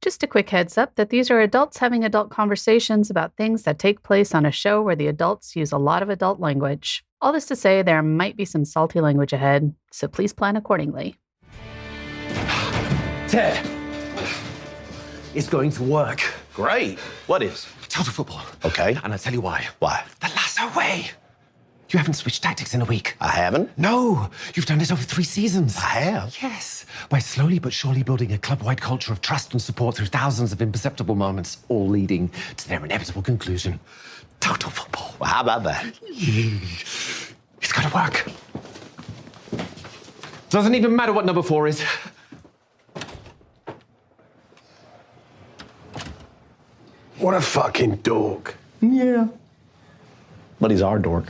Just a quick heads up that these are adults having adult conversations about things that take place on a show where the adults use a lot of adult language. All this to say there might be some salty language ahead, so please plan accordingly. Ted, it's going to work. Great. What is? Total football. Okay. And I'll tell you why. Why? The lasso way. You haven't switched tactics in a week. I haven't? No, you've done it over 3 seasons. I have. Yes, by slowly but surely building a club-wide culture of trust and support through thousands of imperceptible moments, all leading to their inevitable conclusion. Total football. Well, how about that? It's gotta work. Doesn't even matter what number 4 is. What a fucking dork. Yeah. But he's our dork.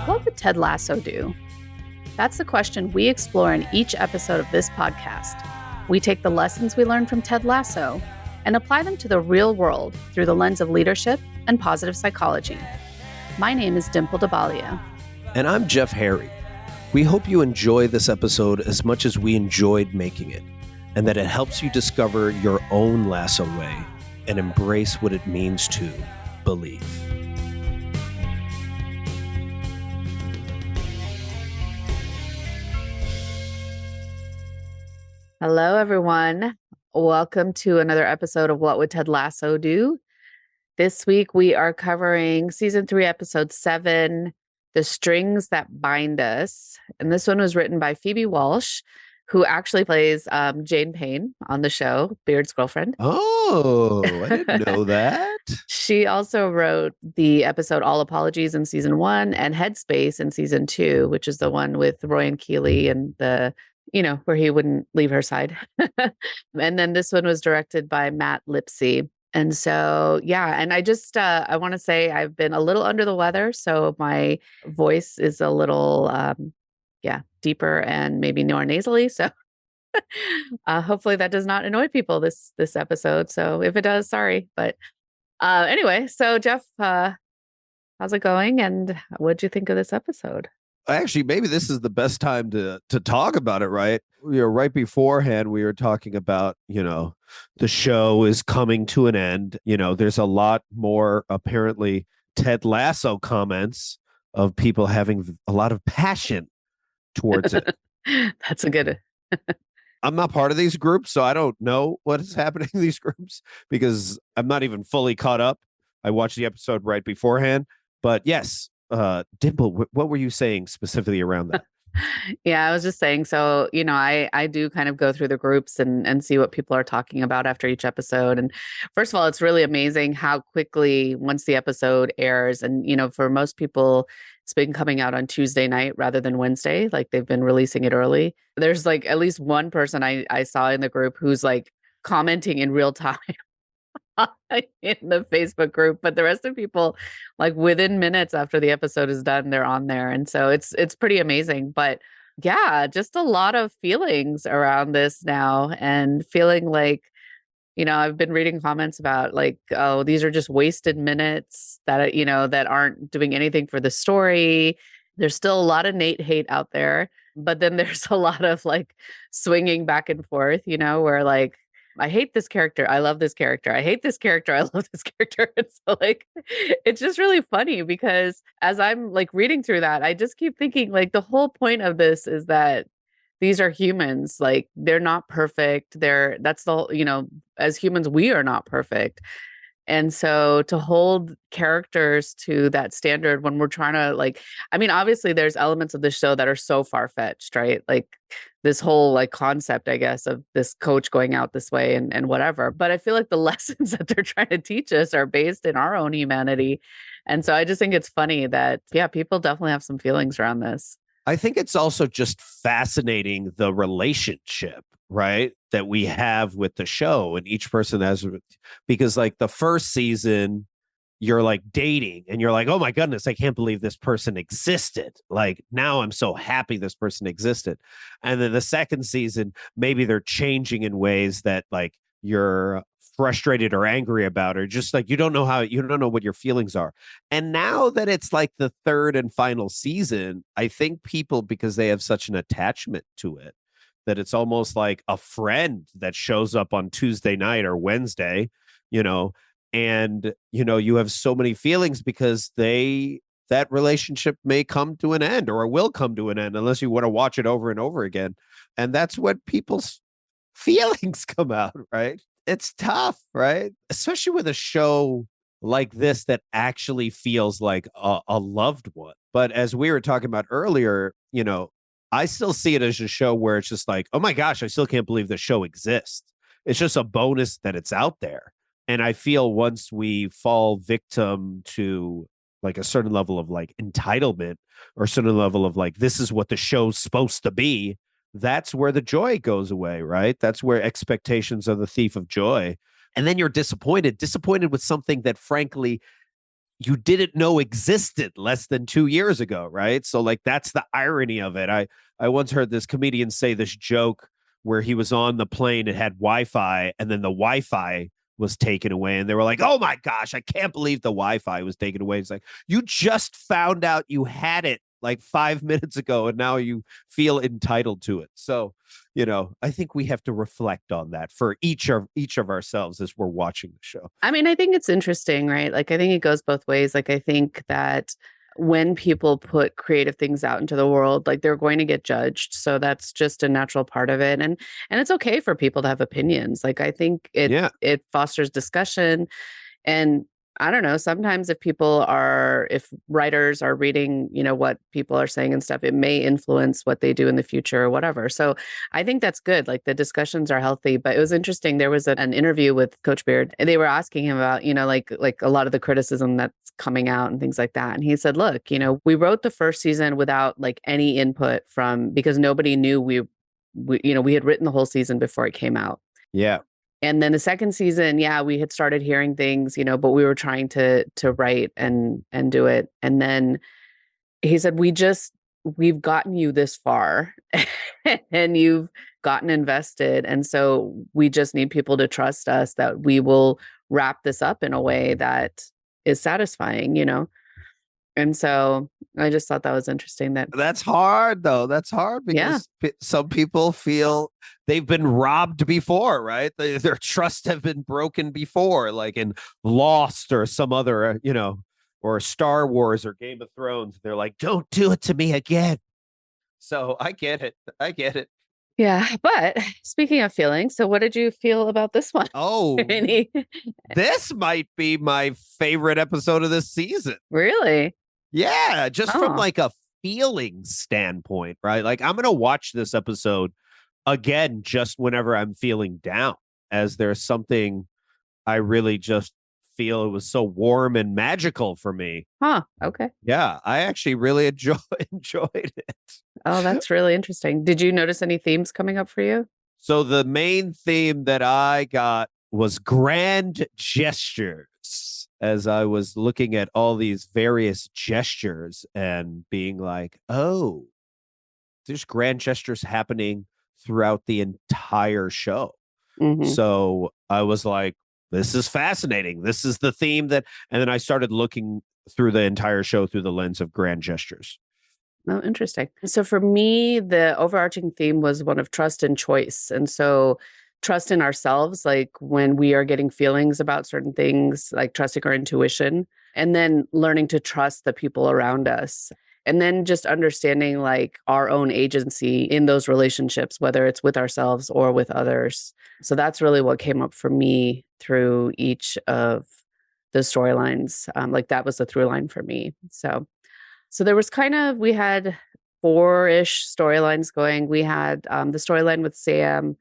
What would Ted Lasso do? That's the question we explore in each episode of this podcast. We take the lessons we learned from Ted Lasso and apply them to the real world through the lens of leadership and positive psychology. My name is Dimple Dabalia. And I'm Jeff Harry. We hope you enjoy this episode as much as we enjoyed making it, and that it helps you discover your own lasso way and embrace what it means to believe. Hello, everyone. Welcome to another episode of What Would Ted Lasso Do? This week, we are covering Season 3, Episode 7, The Strings That Bind Us. And this one was written by Phoebe Walsh, who actually plays Jane Payne on the show, Beard's girlfriend. Oh, I didn't know that. She also wrote the episode All Apologies in Season 1 and Headspace in Season 2, which is the one with Roy and Keeley and where he wouldn't leave her side. And then this one was directed by Matt Lipsey. And so, yeah, and I just, I want to say I've been a little under the weather. So my voice is a little, deeper and maybe more nasally. So hopefully that does not annoy people this episode. So if it does, sorry. But anyway, so Jeff, how's it going? And what'd you think of this episode? Actually, maybe this is the best time to talk about it, right? Right beforehand, we were talking about, the show is coming to an end. There's a lot more, apparently, Ted Lasso comments of people having a lot of passion towards it. That's a good... I'm not part of these groups, so I don't know what is happening in these groups because I'm not even fully caught up. I watched the episode right beforehand. But yes, Dimple, what were you saying specifically around that? Yeah, I was just saying, so, I do kind of go through the groups and see what people are talking about after each episode. And first of all, it's really amazing how quickly once the episode airs, and, for most people, it's been coming out on Tuesday night rather than Wednesday. Like they've been releasing it early. There's like at least one person I saw in the group who's like commenting in real time in the Facebook group, but the rest of people, like within minutes after the episode is done, they're on there. And so it's pretty amazing. But yeah, just a lot of feelings around this now, and feeling like, I've been reading comments about like, oh, these are just wasted minutes that, that aren't doing anything for the story. There's still a lot of Nate hate out there, but then there's a lot of like swinging back and forth, where like, I hate this character. I love this character. I hate this character. I love this character. And so like, it's just really funny because as I'm like reading through that, I just keep thinking like the whole point of this is that these are humans. Like they're not perfect. That's the, as humans, we are not perfect. And so to hold characters to that standard when we're trying to like, I mean, obviously there's elements of the show that are so far-fetched, right? Like this whole like concept, I guess, of this coach going out this way and whatever. But I feel like the lessons that they're trying to teach us are based in our own humanity. And so I just think it's funny that, yeah, people definitely have some feelings around this. I think it's also just fascinating the relationship, right, that we have with the show, and each person has, because like the first season, you're like dating and you're like, oh my goodness, I can't believe this person existed. Like now I'm so happy this person existed. And then the second season, maybe they're changing in ways that like you're frustrated or angry about, or just like you don't know what your feelings are. And now that it's like the third and final season, I think people, because they have such an attachment to it, that it's almost like a friend that shows up on Tuesday night or Wednesday, and you have so many feelings because that relationship may come to an end or will come to an end unless you want to watch it over and over again. And that's when people's feelings come out, right? It's tough, right? Especially with a show like this that actually feels like a loved one. But as we were talking about earlier, I still see it as a show where it's just like, oh my gosh, I still can't believe the show exists. It's just a bonus that it's out there. And I feel once we fall victim to like a certain level of like entitlement or a certain level of like, this is what the show's supposed to be, that's where the joy goes away, right? That's where expectations are the thief of joy. And then you're disappointed with something that frankly you didn't know existed less than 2 years ago, right? So like that's the irony of it. I once heard this comedian say this joke where he was on the plane, it had Wi-Fi, and then the Wi-Fi was taken away, and they were like, oh my gosh, I can't believe the Wi-Fi was taken away. It's like, you just found out you had it like 5 minutes ago, and now you feel entitled to it. So, I think we have to reflect on that for each of ourselves as we're watching the show. I mean, I think it's interesting, right? Like, I think it goes both ways. Like, I think that when people put creative things out into the world, like they're going to get judged. So that's just a natural part of it. And it's okay for people to have opinions. Like, I think it fosters discussion. And I don't know, sometimes if writers are reading, what people are saying and stuff, it may influence what they do in the future or whatever. So I think that's good. Like, the discussions are healthy. But it was interesting. There was an interview with Coach Beard, and they were asking him about, like a lot of the criticism that's coming out and things like that. And he said, look, we wrote the first season without like any input because nobody knew we had written the whole season before it came out. Yeah. And then the second season, we had started hearing things, but we were trying to write and do it. And then he said, we've gotten you this far and you've gotten invested. And so we just need people to trust us that we will wrap this up in a way that is satisfying, And so I just thought that was interesting. That's hard, though. That's hard because some people feel they've been robbed before, right? Their trust have been broken before, like in Lost or some other, or Star Wars or Game of Thrones. They're like, don't do it to me again. So I get it. Yeah. But speaking of feelings, so what did you feel about this one? Oh, this might be my favorite episode of this season. Really? Yeah, just from like a feeling standpoint, right? Like I'm going to watch this episode again just whenever I'm feeling down, as there's something I really just feel it was so warm and magical for me. Huh. Okay. Yeah, I actually really enjoyed it. Oh, that's really interesting. Did you notice any themes coming up for you? So the main theme that I got was grand gestures, as I was looking at all these various gestures and being like, oh, there's grand gestures happening throughout the entire show. Mm-hmm. So I was like, this is fascinating. This is the theme and then I started looking through the entire show through the lens of grand gestures. Oh, interesting. So for me, the overarching theme was one of trust and choice. And so trust in ourselves, like when we are getting feelings about certain things, like trusting our intuition, and then learning to trust the people around us. And then just understanding like our own agency in those relationships, whether it's with ourselves or with others. So that's really what came up for me through each of the storylines. Like that was the through line for me. So there was we had 4-ish storylines going. We had the storyline with Sam,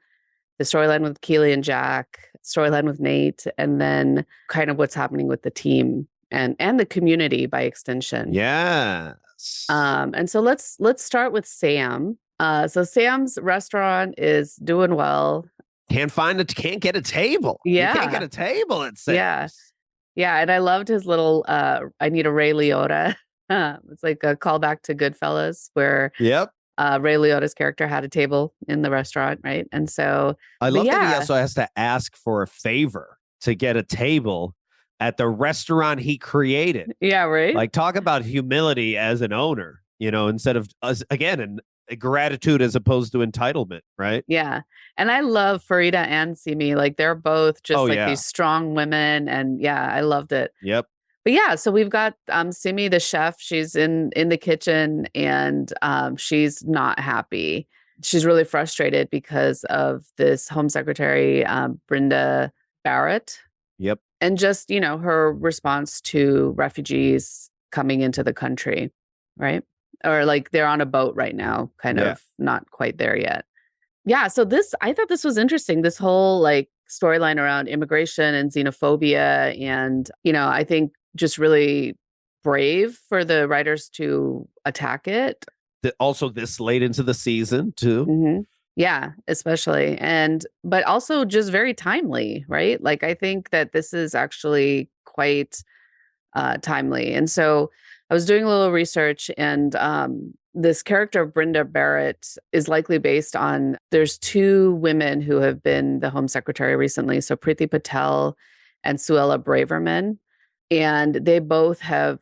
the storyline with Keely and Jack, storyline with Nate, and then kind of what's happening with the team and the community by extension. Yes. And so let's start with Sam. So Sam's restaurant is doing well. Can't get a table. Yeah. You can't get a table at Sam's. Yeah. Yeah. And I loved his little I need a Ray Liotta. It's like a callback to Goodfellas where Ray Liotta's character had a table in the restaurant, right? And so I love that he also has to ask for a favor to get a table at the restaurant he created. Yeah, right. Like, talk about humility as an owner, instead of us again, and gratitude as opposed to entitlement, right? Yeah. And I love Farida and Simi. Like, they're both just Oh, like yeah. these strong women. And yeah, I loved it. Yep. But yeah, so we've got Simi, the chef. She's in the kitchen, and she's not happy. She's really frustrated because of this Home Secretary, Brenda Barrett. Yep. And just, her response to refugees coming into the country, right? Or like they're on a boat right now, kind Yeah. of not quite there yet. Yeah. So I thought this was interesting, this whole like storyline around immigration and xenophobia. And, I think just really brave for the writers to attack it. Also, this late into the season, too. Mm-hmm. Yeah, especially. But also just very timely, right? Like, I think that this is actually quite timely. And so I was doing a little research, and this character of Brenda Barrett is likely based on, there's two women who have been the Home Secretary recently. So Priti Patel and Suella Braverman. And they both have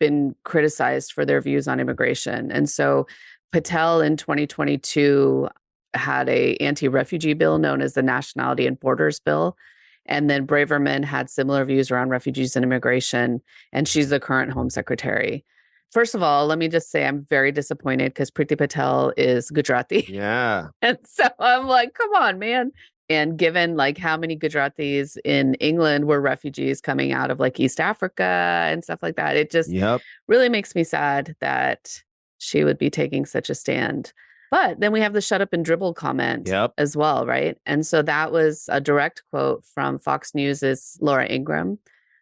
been criticized for their views on immigration. And so Patel in 2022 had a anti-refugee bill known as the Nationality and Borders Bill. And then Braverman had similar views around refugees and immigration. And she's the current Home Secretary. First of all, let me just say I'm very disappointed because Priti Patel is Gujarati. Yeah. And so I'm like, come on, man. And given like how many Gujaratis in England were refugees coming out of like East Africa and stuff like that, it just really makes me sad that she would be taking such a stand. But then we have the shut up and dribble comment as well, right? And so that was a direct quote from Fox News' Laura Ingraham,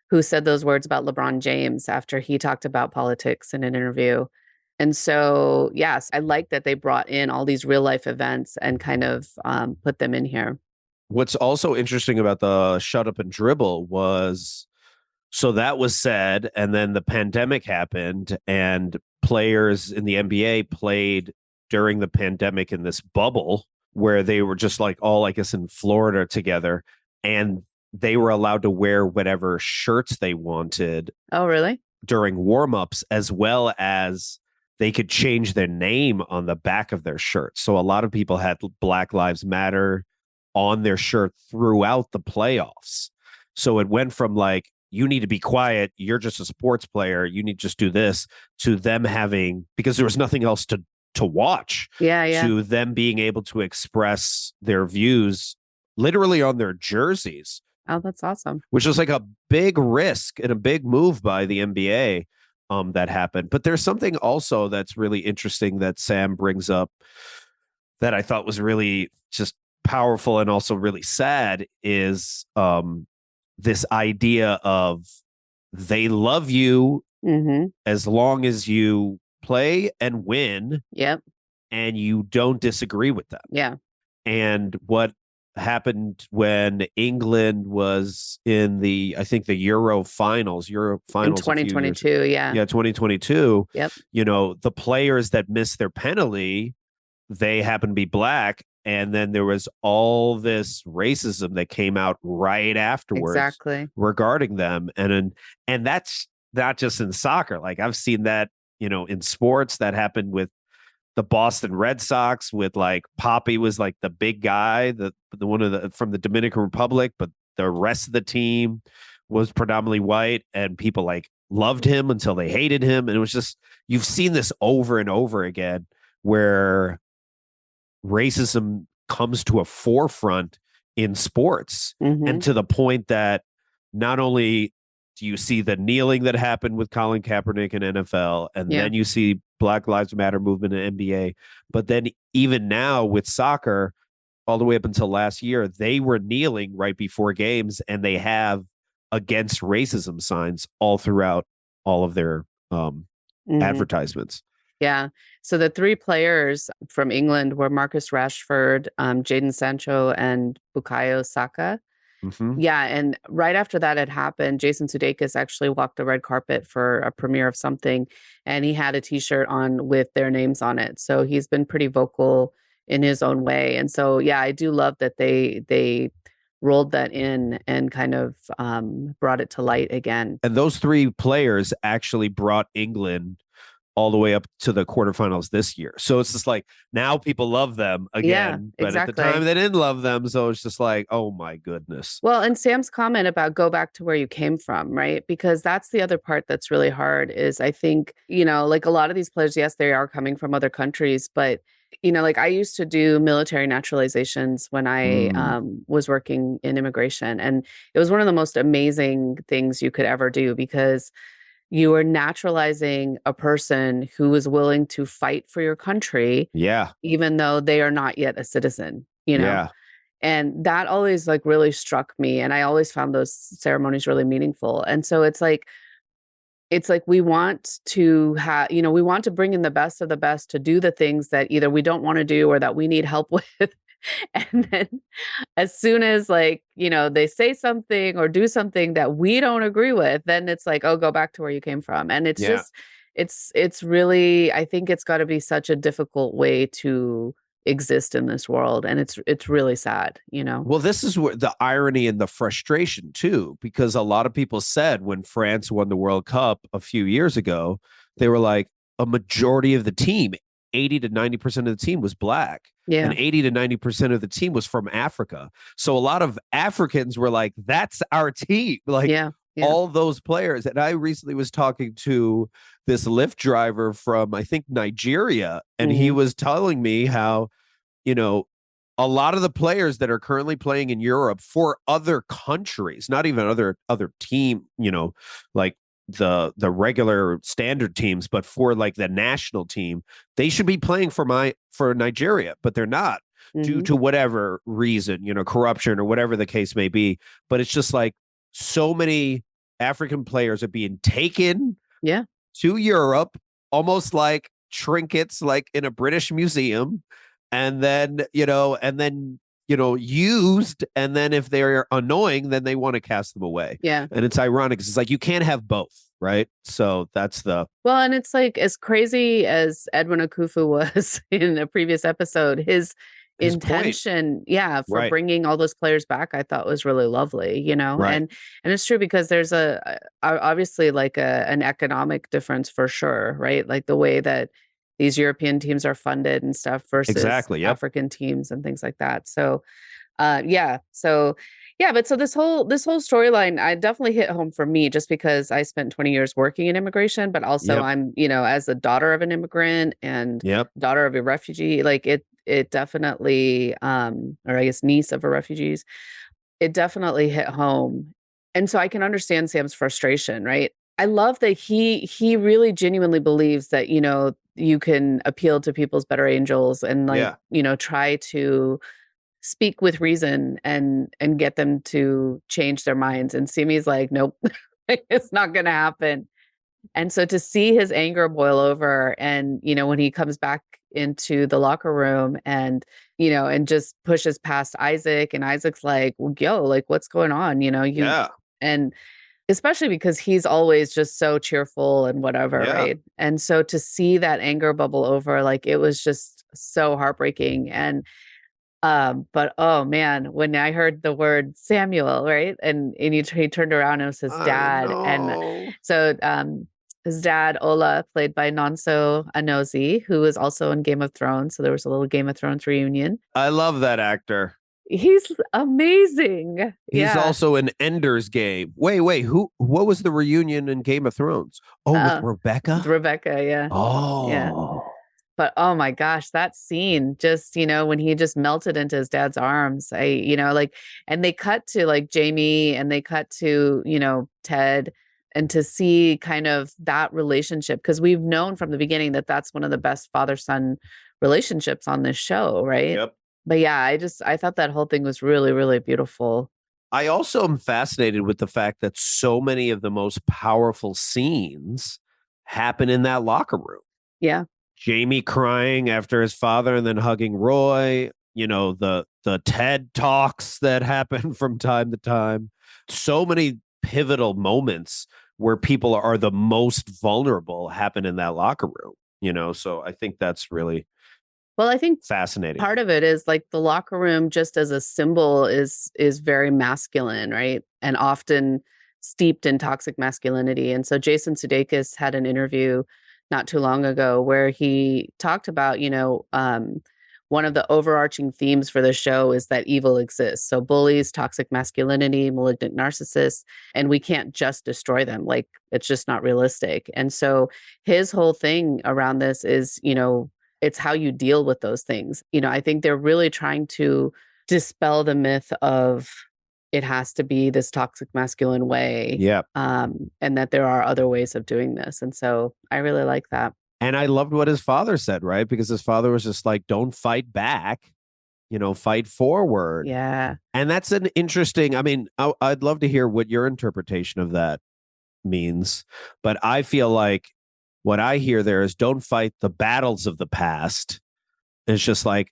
who said those words about LeBron James after he talked about politics in an interview. And so, yes, I like that they brought in all these real life events and kind of put them in here. What's also interesting about the shut up and dribble was, so that was said, and then the pandemic happened, and players in the NBA played during the pandemic in this bubble where they were just like all, I guess, in Florida together, and they were allowed to wear whatever shirts they wanted. Oh, really? During warm-ups, as well as they could change their name on the back of their shirt. So a lot of people had Black Lives Matter on their shirt throughout the playoffs. So it went from like, you need to be quiet, you're just a sports player, you need to just do this, to them having, because there was nothing else to watch, to them being able to express their views literally on their jerseys. Oh, that's awesome. Which was like a big risk and a big move by the NBA that happened. But there's something also that's really interesting that Sam brings up that I thought was really just powerful and also really sad, is this idea of they love you as long as you play and win. Yep. And you don't disagree with them. Yeah. And what happened when England was in the, I think, the Euro finals in 2022. Yeah, 2022. Yep. The players that missed their penalty, they happen to be Black. And then there was all this racism that came out right afterwards regarding them. And that's not just in soccer. Like, I've seen that, in sports. That happened with the Boston Red Sox, with like Poppy was like the big guy, the one of the from the Dominican Republic, but the rest of the team was predominantly white, and people like loved him until they hated him. And it was just, you've seen this over and over again, where racism comes to a forefront in sports, and to the point that not only do you see the kneeling that happened with Colin Kaepernick in NFL, and then you see Black Lives Matter movement in NBA, but then even now with soccer, all the way up until last year, they were kneeling right before games, and they have against racism signs all throughout all of their advertisements. Yeah. So the three players from England were Marcus Rashford, Jadon Sancho, and Bukayo Saka. Yeah. And right after that had happened, Jason Sudeikis actually walked the red carpet for a premiere of something, and he had a t-shirt on with their names on it. So he's been pretty vocal in his own way. And so, yeah, I do love that they rolled that in and kind of brought it to light again. And those three players actually brought England all the way up to the quarterfinals this year. So it's just like now people love them again, but at the time they didn't love them. So it's just like, oh my goodness. Well, and Sam's comment about go back to where you came from, right? Because that's the other part that's really hard is I think, like a lot of these players, yes, they are coming from other countries, but like I used to do military naturalizations when I was working in immigration. And it was one of the most amazing things you could ever do because you are naturalizing a person who is willing to fight for your country. Yeah. Even though they are not yet a citizen, Yeah. And that always like really struck me. And I always found those ceremonies really meaningful. And so it's like we want to have, we want to bring in the best of the best to do the things that either we don't want to do or that we need help with. And then as soon as they say something or do something that we don't agree with, then it's like, oh, go back to where you came from. And it's just, it's really, I think it's got to be such a difficult way to exist in this world. And it's really sad, Well, this is where the irony and the frustration too, because a lot of people said when France won the World Cup a few years ago, they were like a majority of the team, 80 to 90% of the team was black. Yeah. And 80 to 90% of the team was from Africa. So a lot of Africans were like, that's our team. Like all those players. And I recently was talking to this Lyft driver from, I think, Nigeria. And he was telling me how, a lot of the players that are currently playing in Europe for other countries, not even other team, like the regular standard teams, but for like the national team, they should be playing for Nigeria, but they're not due to whatever reason, corruption or whatever the case may be. But it's just like so many African players are being taken to Europe, almost like trinkets, like in a British museum, and then used, and then if they're annoying, then they want to cast them away. Yeah. And it's ironic because it's like you can't have both, right? So that's well, and it's like as crazy as Edwin Akufu was in a previous episode, his intention for bringing all those players back I thought was really lovely, and it's true because there's obviously like an economic difference for sure, right? Like the way that these European teams are funded and stuff versus African teams and things like that. So but so this whole storyline, I definitely hit home for me just because I spent 20 years working in immigration, but also I'm, as a daughter of an immigrant and daughter of a refugee, like it definitely, or I guess niece of a refugees, it definitely hit home. And so I can understand Sam's frustration, right? I love that he really genuinely believes that, you can appeal to people's better angels and try to speak with reason and get them to change their minds. And Simi's like, nope, it's not going to happen. And so to see his anger boil over and, when he comes back into the locker room and, and just pushes past Isaac and Isaac's like, well, yo, like, what's going on? And especially because he's always just so cheerful and whatever. Right. And so to see that anger bubble over, like, it was just so heartbreaking. And, but oh man, when I heard the word Samuel, right. And he turned around and it was his dad. And so, his dad, Ola, played by Nonso Anozie, who was also in Game of Thrones. So there was a little Game of Thrones reunion. I love that actor. He's amazing. He's also in Ender's Game. Wait, what was the reunion in Game of Thrones? Oh, with Rebecca? With Rebecca, yeah. Oh. Yeah. But oh my gosh, that scene just, when he just melted into his dad's arms, and they cut to like Jamie and they cut to, Ted, and to see kind of that relationship, because we've known from the beginning that that's one of the best father-son relationships on this show, right? Yep. But yeah, I thought that whole thing was really, really beautiful. I also am fascinated with the fact that so many of the most powerful scenes happen in that locker room. Yeah. Jamie crying after his father and then hugging Roy, the TED Talks that happen from time to time. So many pivotal moments where people are the most vulnerable happen in that locker room, so I think that's really Well, I think Fascinating. part of it is like the locker room just as a symbol is very masculine, right? And often steeped in toxic masculinity. And so Jason Sudeikis had an interview not too long ago where he talked about, one of the overarching themes for the show is that evil exists. So bullies, toxic masculinity, malignant narcissists, and we can't just destroy them. Like it's just not realistic. And so his whole thing around this is, it's how you deal with those things. I think they're really trying to dispel the myth of it has to be this toxic masculine way. Yeah. And that there are other ways of doing this. And so I really like that. And I loved what his father said, right? Because his father was just like, don't fight back, fight forward. Yeah. And that's an interesting, I'd love to hear what your interpretation of that means. But I feel like what I hear there is don't fight the battles of the past. It's just like,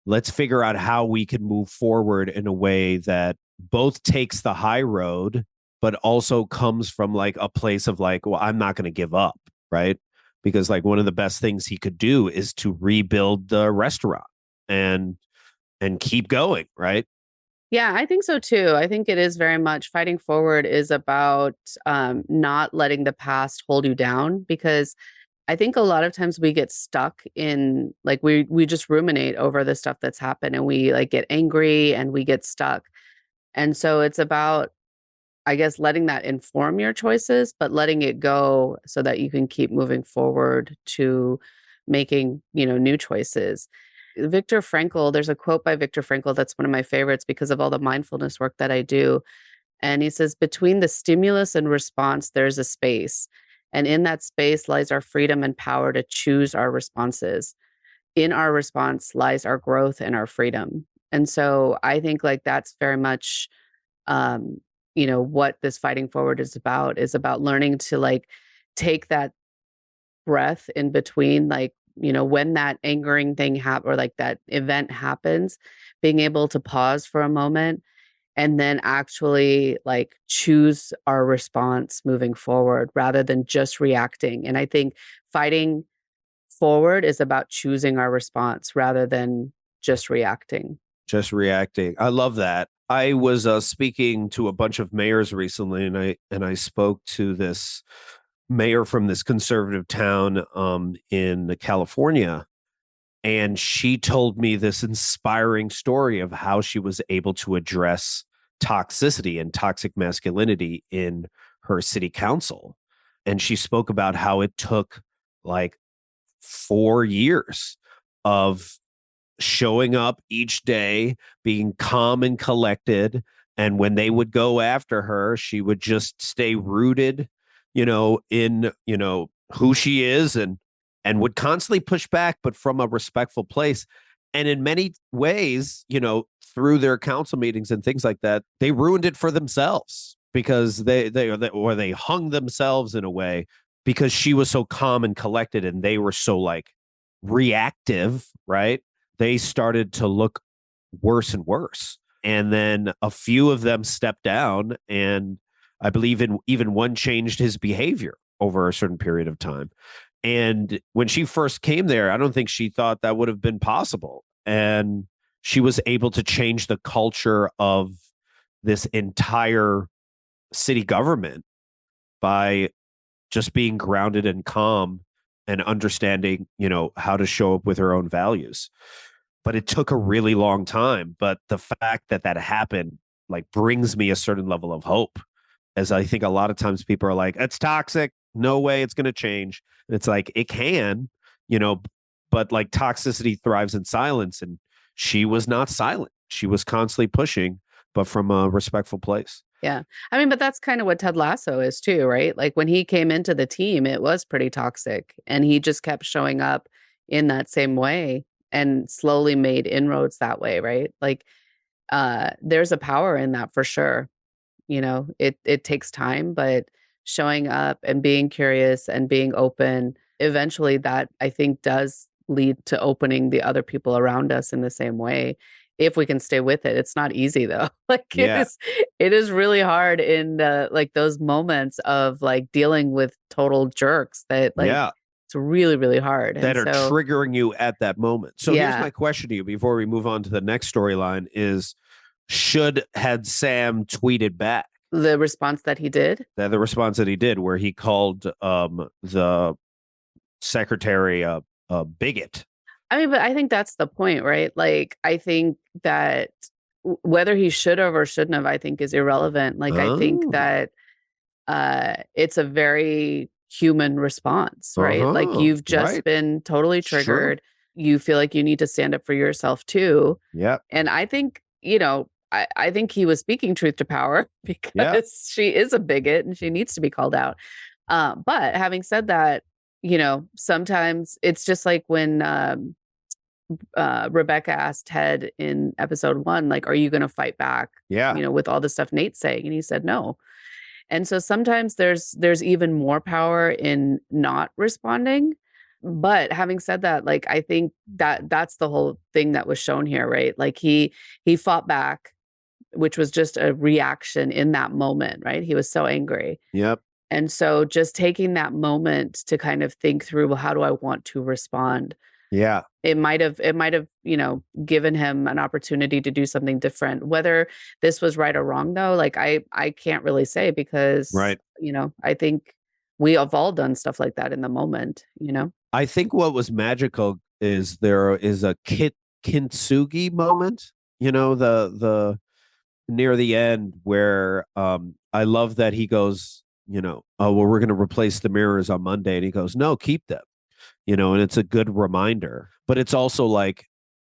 let's figure out how we can move forward in a way that both takes the high road, but also comes from like a place of like, well, I'm not going to give up, right? Because like one of the best things he could do is to rebuild the restaurant and keep going, right? Yeah, I think so too. I think it is very much fighting forward is about not letting the past hold you down, because I think a lot of times we get stuck in like we just ruminate over the stuff that's happened and we like get angry and we get stuck. And so it's about, I guess, letting that inform your choices, but letting it go so that you can keep moving forward to making, new choices. Viktor Frankl, there's a quote by Viktor Frankl that's one of my favorites because of all the mindfulness work that I do. And he says, between the stimulus and response, there's a space. And in that space lies our freedom and power to choose our responses. In our response lies our growth and our freedom. And so I think like that's very much, what this fighting forward is about learning to like take that breath in between, like, when that angering thing or like that event happens, being able to pause for a moment and then actually like choose our response moving forward rather than just reacting. And I think fighting forward is about choosing our response rather than just reacting. Just reacting. I love that. I was speaking to a bunch of mayors recently, and I spoke to this mayor from this conservative town in California, and she told me this inspiring story of how she was able to address toxicity and toxic masculinity in her city council. And she spoke about how it took like 4 years of showing up each day, being calm and collected. And when they would go after her, she would just stay rooted, in, who she is and would constantly push back, but from a respectful place. And in many ways, through their council meetings and things like that, they ruined it for themselves because they hung themselves in a way because she was so calm and collected and they were so like reactive, right? They started to look worse and worse. And then a few of them stepped down, and I believe even one changed his behavior over a certain period of time. And when she first came there, I don't think she thought that would have been possible. And she was able to change the culture of this entire city government by just being grounded and calm and understanding, how to show up with her own values. But it took a really long time. But the fact that happened like brings me a certain level of hope, as I think a lot of times people are like, it's toxic. No way it's going to change. And it's like, it can, but like toxicity thrives in silence. And she was not silent. She was constantly pushing, but from a respectful place. Yeah. I mean, but that's kind of what Ted Lasso is too, right? Like when he came into the team, it was pretty toxic and he just kept showing up in that same way and slowly made inroads that way, right? Like there's a power in that for sure. It takes time, but showing up and being curious and being open, eventually that I think does lead to opening the other people around us in the same way. If we can stay with it. It's not easy though. Like Yeah. it is really hard in like those moments of like dealing with total jerks that like Yeah. It's really, really hard. that And are so, triggering you at that moment. So here's yeah, my question to you before we move on to the next storyline is, had Sam tweeted back the response that he did. the response that he did where he called the secretary a bigot? I mean, but I think that's the point, right? Like, I think that whether he should have or shouldn't have, I think is irrelevant. Like, I think Oh. that it's a very human response, right? Like, Uh-huh. you've just Right. been totally Sure. triggered. You feel like you need to stand up for yourself too. Yeah. And I think, I think he was speaking truth to power because she is a bigot and she needs to be called out. But having said that, sometimes it's just like when Rebecca asked Ted in episode 1, like, are you going to fight back? Yeah. With all the stuff Nate's saying, and he said no. And so sometimes there's even more power in not responding. But having said that, like, I think that's the whole thing that was shown here, right? Like he fought back, which was just a reaction in that moment, right? He was so angry. Yep. And so just taking that moment to kind of think through, well, how do I want to respond? Yeah. It might have, given him an opportunity to do something different. Whether this was right or wrong, though, like I can't really say because, Right. I think we have all done stuff like that in the moment, I think what was magical is there is a Kintsugi moment, the near the end where I love that he goes, oh, well, we're going to replace the mirrors on Monday. And he goes, no, keep them, and it's a good reminder. But it's also like,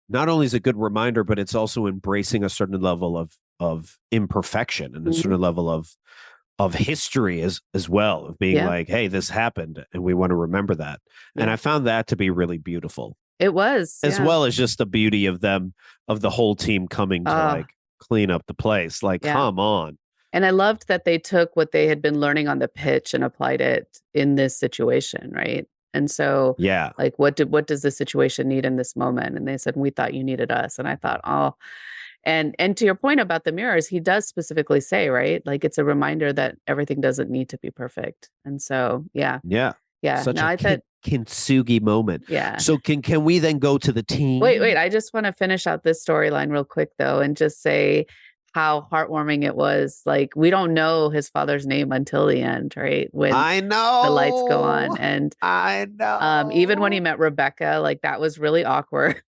not only is it a good reminder, but it's also embracing a certain level of imperfection and a certain level of history as well, of being like, hey, this happened and we want to remember that. And I found that to be really beautiful. It was. As well as just the beauty of them, of the whole team coming to like clean up the place. Like, come on. And I loved that they took what they had been learning on the pitch and applied it in this situation, right? And so, like, what does the situation need in this moment? And they said, we thought you needed us. And I thought, oh, and to your point about the mirrors, he does specifically say, right? Like, it's a reminder that everything doesn't need to be perfect. And so, yeah. Such No, a I thought Kintsugi moment. Yeah. So can we then go to the team? Wait. I just want to finish out this storyline real quick, though, and just say how heartwarming it was. Like, we don't know his father's name until the end, right? When I know the lights go on. And I know. Even when he met Rebecca, like, that was really awkward.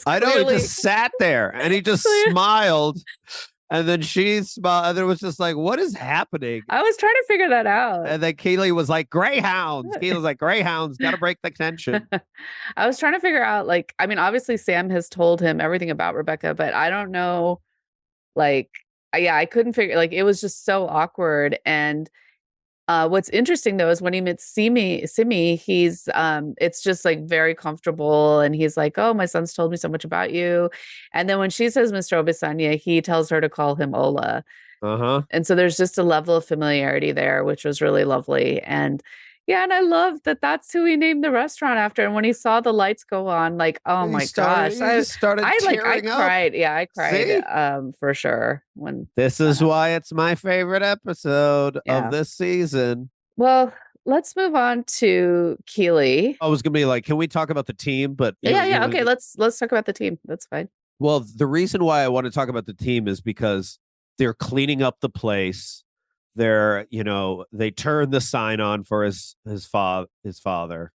I know, he just sat there and he just smiled. And then she smiled, and it was just like, what is happening? I was trying to figure that out. And then Keely was like, Greyhounds. Keely's like, Greyhounds, got to break the tension. I was trying to figure out, like, I mean, obviously Sam has told him everything about Rebecca, but I don't know, like, I couldn't figure, like, it was just so awkward. And what's interesting, though, is when he meets Simi, he's it's just like very comfortable. And he's like, oh, my son's told me so much about you. And then when she says Mr. Obisanya, he tells her to call him Ola. And so there's just a level of familiarity there, which was really lovely. And and I love that that's who he named the restaurant after. And when he saw the lights go on, like, oh my gosh, I cried. Yeah, I cried for sure. When this is why it's my favorite episode of this season. Well, let's move on to Keely. I was gonna be like, can we talk about the team? But okay, let's talk about the team. That's fine. Well, the reason why I want to talk about the team is because they're cleaning up the place. They're, they turn the sign on for his father.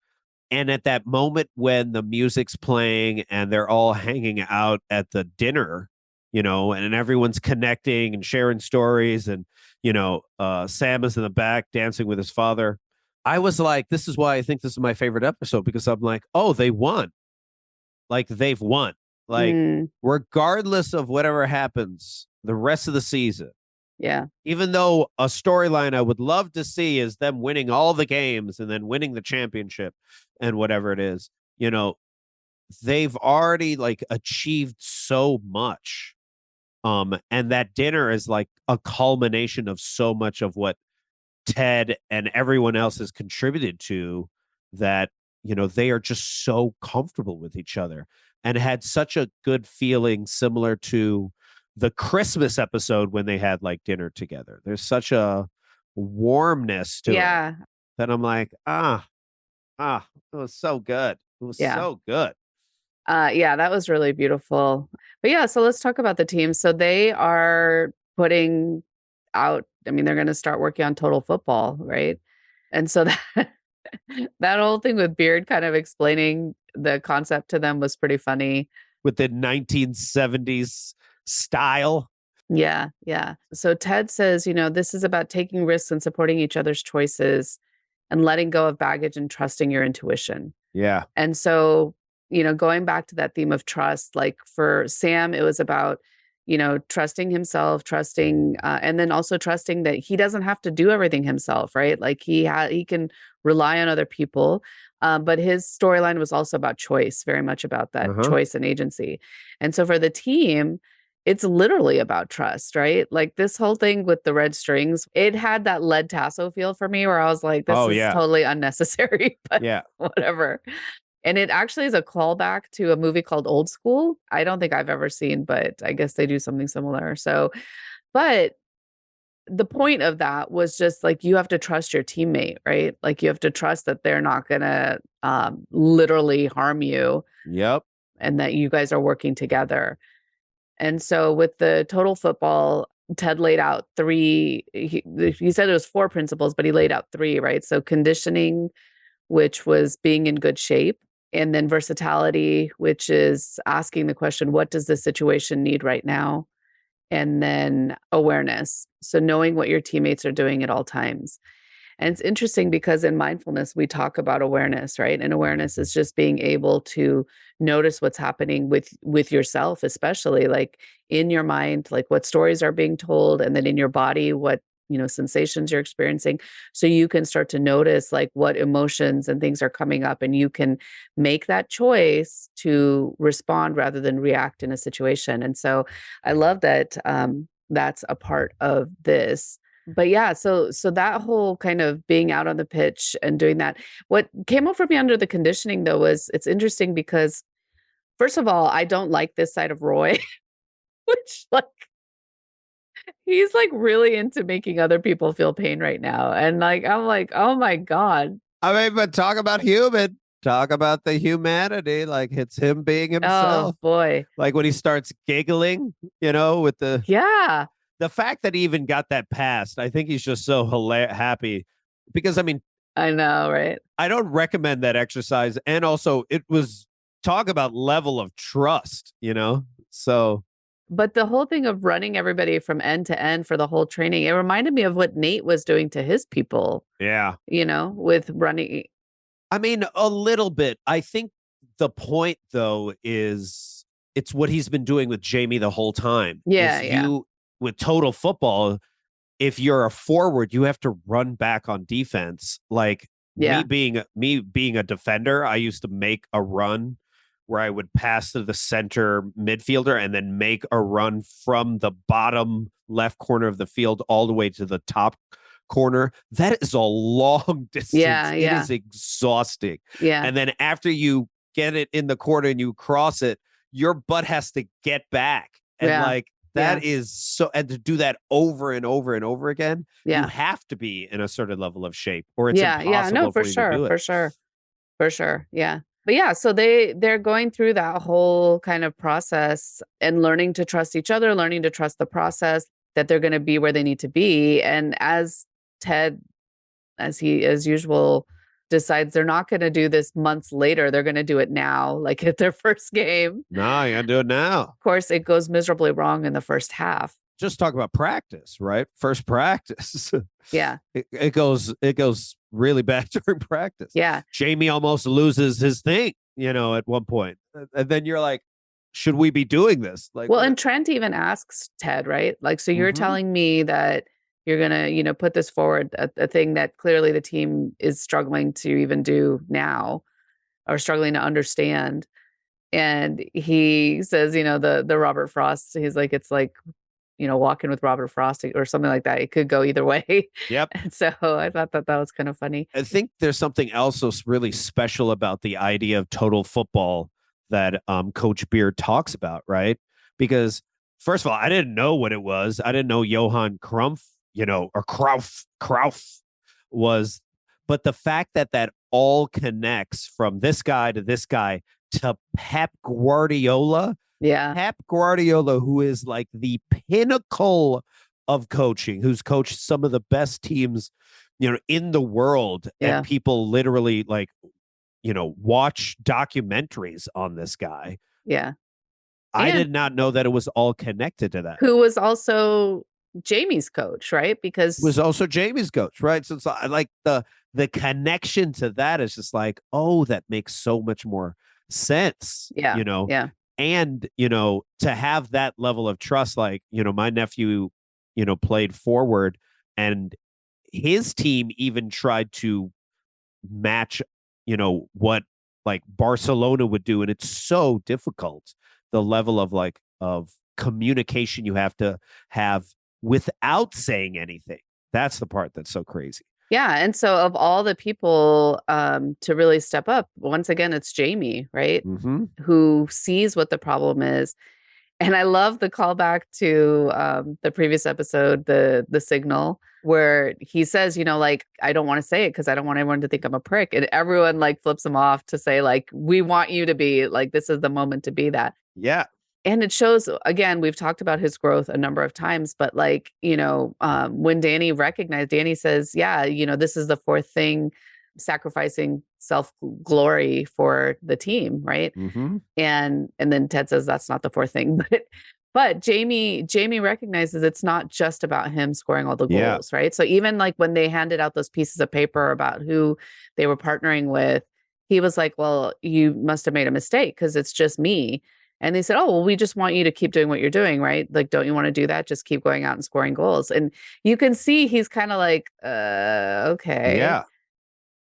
And at that moment when the music's playing and they're all hanging out at the dinner, and everyone's connecting and sharing stories, and, Sam is in the back dancing with his father. I was like, this is why I think this is my favorite episode, because I'm like, oh, they won. Like, they've won. Like, regardless of whatever happens the rest of the season. Yeah. Even though a storyline I would love to see is them winning all the games and then winning the championship and whatever it is, they've already like achieved so much. And that dinner is like a culmination of so much of what Ted and everyone else has contributed to, that, they are just so comfortable with each other and had such a good feeling, similar to the Christmas episode when they had like dinner together. There's such a warmness to it that I'm like, It was so good. It was Yeah. so good. Yeah, that was really beautiful. But yeah, so let's talk about the team. So they are putting out, I mean, they're going to start working on total football, right? And so that that whole thing with Beard kind of explaining the concept to them was pretty funny. With the 1970s style. Yeah, yeah. So Ted says, this is about taking risks and supporting each other's choices and letting go of baggage and trusting your intuition. Yeah. And so, going back to that theme of trust, like for Sam, it was about, trusting himself, trusting, and then also trusting that he doesn't have to do everything himself, right? Like he can rely on other people. But his storyline was also about choice, very much about that choice and agency. And so for the team, it's literally about trust, right? Like this whole thing with the red strings, it had that lead tassel feel for me where I was like, this is totally unnecessary, but whatever. And it actually is a callback to a movie called Old School. I don't think I've ever seen, but I guess they do something similar. So, but the point of that was just like, you have to trust your teammate, right? Like you have to trust that they're not going to literally harm you. Yep. And that you guys are working together. And so with the total football, Ted laid out three, he said it was four principles, but he laid out three, right? So conditioning, which was being in good shape, and then versatility, which is asking the question, what does the situation need right now? And then awareness. So knowing what your teammates are doing at all times. And it's interesting because in mindfulness, we talk about awareness, right? And awareness is just being able to notice what's happening with yourself, especially like in your mind, like what stories are being told, and then in your body, what sensations you're experiencing. So you can start to notice like what emotions and things are coming up, and you can make that choice to respond rather than react in a situation. And so I love that that's a part of this. But yeah, so that whole kind of being out on the pitch and doing that, what came up for me under the conditioning though was it's interesting because first of all, I don't like this side of Roy, which like he's like really into making other people feel pain right now. And like I'm like, oh my God. I mean, but talk about human. Talk about the humanity. Like it's him being himself. Oh boy. Like when he starts giggling, with the the fact that he even got that passed, I think he's just so happy because, I mean, I know, right? I don't recommend that exercise. And also it was talk about level of trust, so. But the whole thing of running everybody from end to end for the whole training, it reminded me of what Nate was doing to his people. Yeah. With running. I mean, a little bit. I think the point though is it's what he's been doing with Jamie the whole time. Yeah. With total football, if you're a forward, you have to run back on defense. Like me being a defender, I used to make a run where I would pass to the center midfielder and then make a run from the bottom left corner of the field all the way to the top corner. That is a long distance. It is exhausting. Yeah. And then after you get it in the corner and you cross it, your butt has to get back. And that is so, and to do that over and over and over again, you have to be in a certain level of shape or it's impossible for you to do it. For sure. Yeah. But yeah, so they're going through that whole kind of process and learning to trust each other, learning to trust the process, that they're going to be where they need to be. And as Ted, as usual, decides they're not going to do this months later, they're going to do it now, like at their first game. No, you got to do it now. Of course, it goes miserably wrong in the first half. Just talk about practice, right? First practice. Yeah. It goes really bad during practice. Yeah. Jamie almost loses his thing, at one point. And then you're like, should we be doing this? Like, well, and Trent even asks Ted, right? Like, so you're telling me that you're going to, put this forward, a thing that clearly the team is struggling to even do now or struggling to understand. And he says, the Robert Frost, he's like, it's like, walking with Robert Frost or something like that. It could go either way. Yep. And so I thought that was kind of funny. I think there's something else really special about the idea of total football that Coach Beard talks about, right? Because first of all, I didn't know what it was. I didn't know Johan Cruyff, or Krauf was, but the fact that all connects from this guy to Pep Guardiola. Yeah. Pep Guardiola, who is like the pinnacle of coaching, who's coached some of the best teams, in the world. Yeah. And people literally like, watch documentaries on this guy. Yeah. I And did not know that it was all connected to that. who was also Jamie's coach, right? Because Was also Jamie's coach, right? So it's like the connection to that is just like, oh, that makes so much more sense. yeah. Yeah. And to have that level of trust, like, my nephew, played forward, and his team even tried to match, what like Barcelona would do, and it's so difficult, the level of communication you have to have without saying anything. That's the part that's so crazy. Yeah. And so of all the people to really step up, once again, it's Jamie, right? Mm-hmm. Who sees what the problem is. And I love the callback to the previous episode, the signal, where he says, like, I don't want to say it because I don't want everyone to think I'm a prick. And everyone like flips him off to say, like, we want you to be like, this is the moment to be that. Yeah. And it shows, again, we've talked about his growth a number of times, but like, when Danny says, yeah, this is the fourth thing, sacrificing self-glory for the team, right? Mm-hmm. And then Ted says that's not the fourth thing, but Jamie recognizes it's not just about him scoring all the goals, right? So even like when they handed out those pieces of paper about who they were partnering with, he was like, well, you must have made a mistake because it's just me. And they said, oh, well, we just want you to keep doing what you're doing, right? Like, don't you want to do that? Just keep going out and scoring goals. And you can see he's kind of like, okay. Yeah.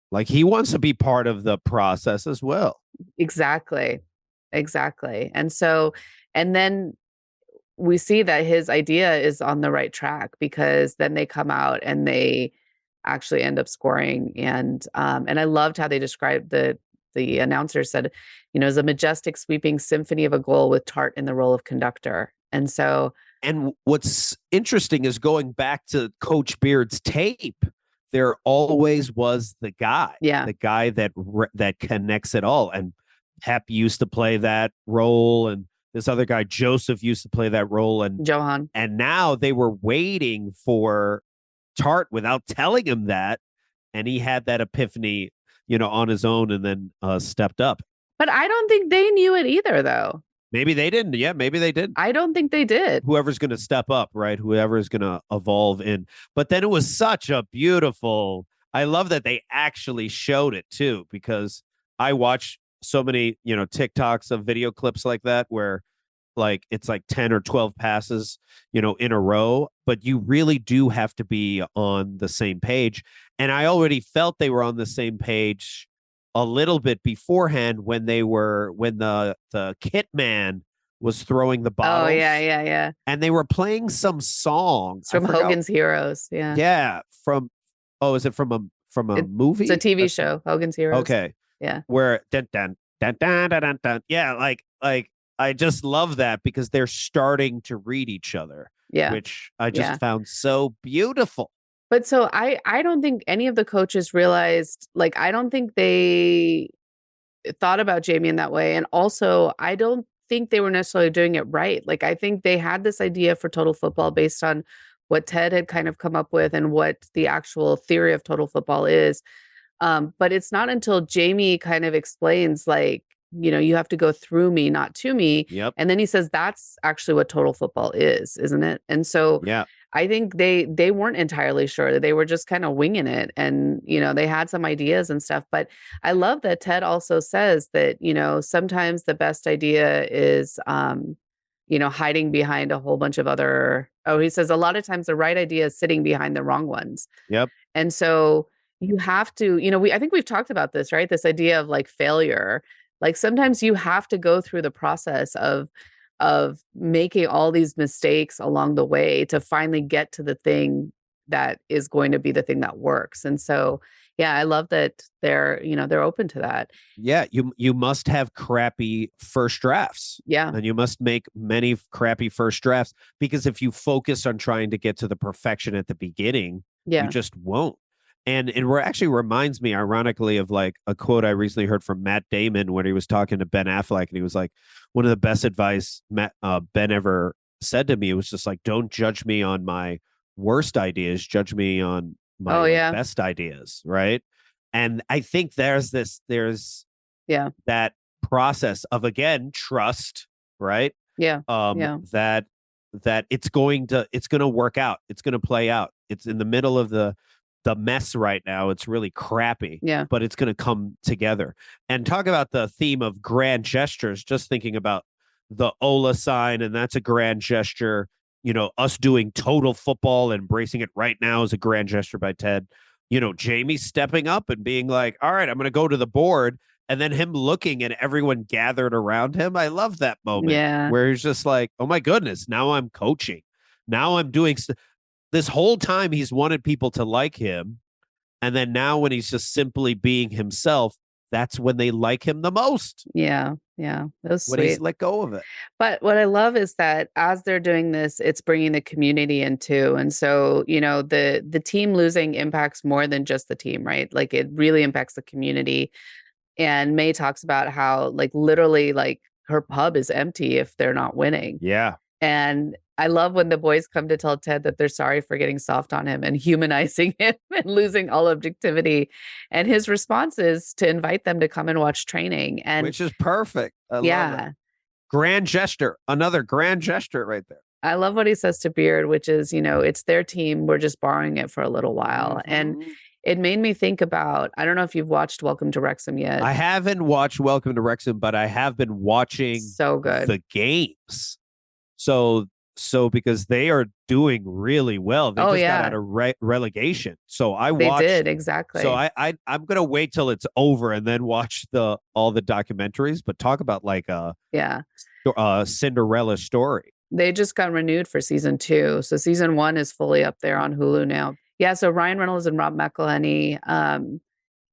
Like he wants to be part of the process as well. Exactly. And so, and then we see that his idea is on the right track because then they come out and they actually end up scoring. And I loved how they described the announcer said, is a majestic sweeping symphony of a goal with Tart in the role of conductor. And so, and what's interesting is going back to Coach Beard's tape, there always was the guy that connects it all. And Pep used to play that role, and this other guy, Joseph, used to play that role, and Johan. And now they were waiting for Tart without telling him that, and he had that epiphany, on his own, and then stepped up. But I don't think they knew it either, though. Maybe they didn't. Yeah, maybe they did. I don't think they did. Whoever's going to step up, right? Whoever is going to evolve in. But then it was such a beautiful. I love that they actually showed it too, because I watch so many, TikToks of video clips like that where like it's like 10 or 12 passes, in a row, but you really do have to be on the same page. And I already felt they were on the same page a little bit beforehand when the kit man was throwing the bottles. Oh, yeah. And they were playing some song from Hogan's Heroes. Yeah. Yeah. Is it from a movie? It's a TV show, Hogan's Heroes. Okay. Yeah. Where dun, dun, dun, dun, dun, dun, dun. Yeah, like I just love that because they're starting to read each other. Yeah. Which I just found so beautiful. But so I don't think any of the coaches realized, like, I don't think they thought about Jamie in that way. And also, I don't think they were necessarily doing it right. Like, I think they had this idea for total football based on what Ted had kind of come up with and what the actual theory of total football is. But it's not until Jamie kind of explains, like, you have to go through me, not to me. Yep. And then he says, that's actually what total football is, isn't it? And so I think they weren't entirely sure. They were just kind of winging it. And, they had some ideas and stuff. But I love that Ted also says that, sometimes the best idea is, hiding behind a whole bunch of other. Oh, he says a lot of times the right idea is sitting behind the wrong ones. Yep. And so you have to, I think we've talked about this, right? This idea of like failure. Like sometimes you have to go through the process of making all these mistakes along the way to finally get to the thing that is going to be the thing that works. And so, yeah, I love that they're open to that. Yeah, you must have crappy first drafts. Yeah. And you must make many crappy first drafts, because if you focus on trying to get to the perfection at the beginning, you just won't. And it actually reminds me, ironically, of like a quote I recently heard from Matt Damon when he was talking to Ben Affleck, and he was like, one of the best advice Ben ever said to me was just like, don't judge me on my worst ideas, judge me on my Oh like yeah. best ideas, right? And I think there's Yeah. that process of, again, trust, right? Yeah. Yeah. That it's going to work out, it's going to play out. It's in the middle of the mess right now. It's really crappy, Yeah. but it's going to come together. And talk about the theme of grand gestures, just thinking about the Ola sign, and that's a grand gesture. You know, us doing total football and embracing it right now is a grand gesture by Ted. You know, Jamie stepping up and being like, all right, I'm going to go to the board. And then him looking and everyone gathered around him. I love that moment Yeah. where he's just like, oh my goodness, now I'm coaching. Now I'm doing this whole time he's wanted people to like him. And then now when he's just simply being himself, that's when they like him the most. Yeah. Yeah. That was When he's sweet. let go of it. But what I love is that as they're doing this, it's bringing the community in too. And so, you know, the team losing impacts more than just the team, right? Like it really impacts the community. And May talks about how like literally like her pub is empty if they're not winning. Yeah. And I love when the boys come to tell Ted that they're sorry for getting soft on him and humanizing him and losing all objectivity. And his response is to invite them to come and watch training. And which is perfect. I love it. Grand gesture. Another grand gesture right there. I love what he says to Beard, which is, you know, it's their team. We're just borrowing it for a little while. And it made me think about, I don't know if you've watched Welcome to Wrexham yet. I haven't watched Welcome to Wrexham, but I have been watching so good the games. So because they are doing really well. They just got out of relegation. So I watched. They did, exactly. So I'm gonna wait till it's over and then watch all the documentaries. But talk about like a Cinderella story. They just got renewed for season 2. So season 1 is fully up there on Hulu now. Yeah. So Ryan Reynolds and Rob McElhenney.